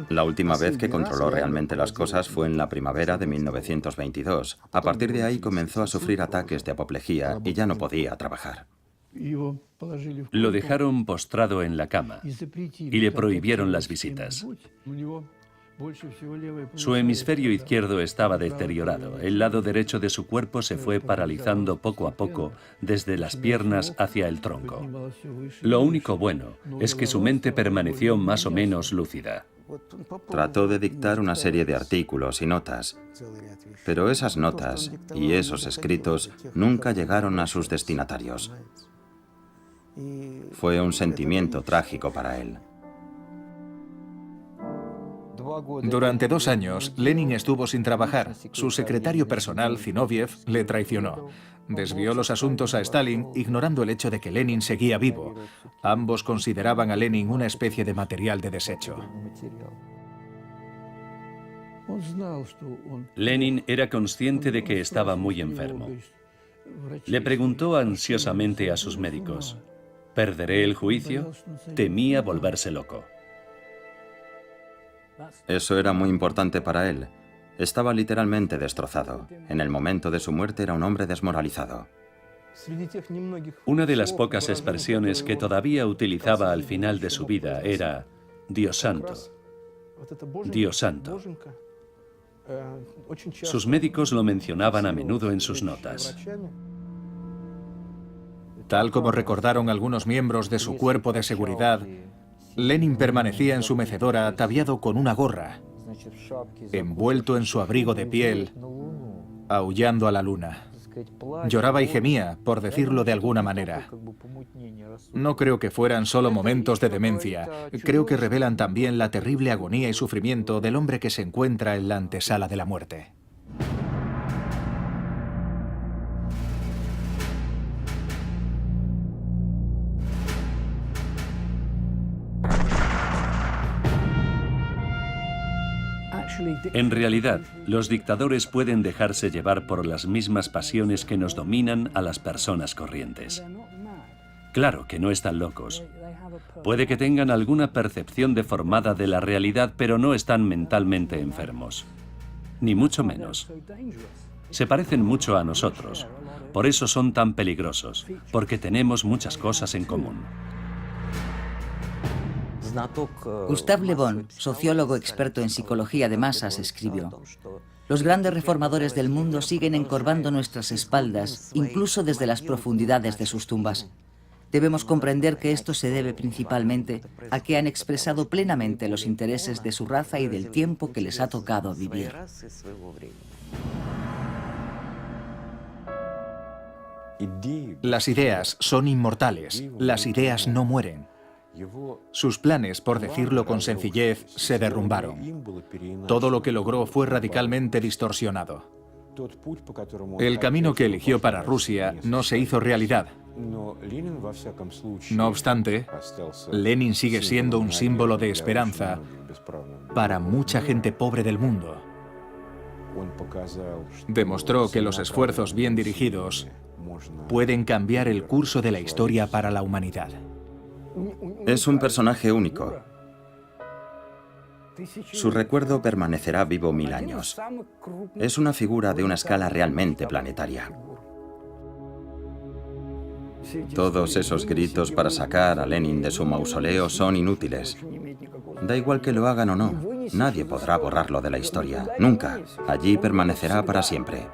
La última vez que controló realmente las cosas fue en la primavera de 1922. A partir de ahí comenzó a sufrir ataques de apoplejía y ya no podía trabajar. Lo dejaron postrado en la cama y le prohibieron las visitas. Su hemisferio izquierdo estaba deteriorado. El lado derecho de su cuerpo se fue paralizando poco a poco desde las piernas hacia el tronco. Lo único bueno es que su mente permaneció más o menos lúcida. Trató de dictar una serie de artículos y notas, pero esas notas y esos escritos nunca llegaron a sus destinatarios. Fue un sentimiento trágico para él. Durante 2 años, Lenin estuvo sin trabajar. Su secretario personal, Zinoviev, le traicionó. Desvió los asuntos a Stalin, ignorando el hecho de que Lenin seguía vivo. Ambos consideraban a Lenin una especie de material de desecho. Lenin era consciente de que estaba muy enfermo. Le preguntó ansiosamente a sus médicos: ¿perderé el juicio? Temía volverse loco. Eso era muy importante para él. Estaba literalmente destrozado. En el momento de su muerte era un hombre desmoralizado. Una de las pocas expresiones que todavía utilizaba al final de su vida era «Dios santo, Dios santo». Sus médicos lo mencionaban a menudo en sus notas. Tal como recordaron algunos miembros de su cuerpo de seguridad, Lenin permanecía en su mecedora ataviado con una gorra, envuelto en su abrigo de piel, aullando a la luna. Lloraba y gemía, por decirlo de alguna manera. No creo que fueran solo momentos de demencia. Creo que revelan también la terrible agonía y sufrimiento del hombre que se encuentra en la antesala de la muerte. En realidad, los dictadores pueden dejarse llevar por las mismas pasiones que nos dominan a las personas corrientes. Claro que no están locos. Puede que tengan alguna percepción deformada de la realidad, pero no están mentalmente enfermos. Ni mucho menos. Se parecen mucho a nosotros. Por eso son tan peligrosos, porque tenemos muchas cosas en común. Gustave Le Bon, sociólogo experto en psicología de masas, escribió: «Los grandes reformadores del mundo siguen encorvando nuestras espaldas, incluso desde las profundidades de sus tumbas. Debemos comprender que esto se debe principalmente a que han expresado plenamente los intereses de su raza y del tiempo que les ha tocado vivir. Las ideas son inmortales, las ideas no mueren. Sus planes, por decirlo con sencillez, se derrumbaron. Todo lo que logró fue radicalmente distorsionado. El camino que eligió para Rusia no se hizo realidad. No obstante, Lenin sigue siendo un símbolo de esperanza para mucha gente pobre del mundo. Demostró que los esfuerzos bien dirigidos pueden cambiar el curso de la historia para la humanidad. Es un personaje único. Su recuerdo permanecerá vivo 1000 años. Es una figura de una escala realmente planetaria. Todos esos gritos para sacar a Lenin de su mausoleo son inútiles. Da igual que lo hagan o no, nadie podrá borrarlo de la historia. Nunca. Allí permanecerá para siempre.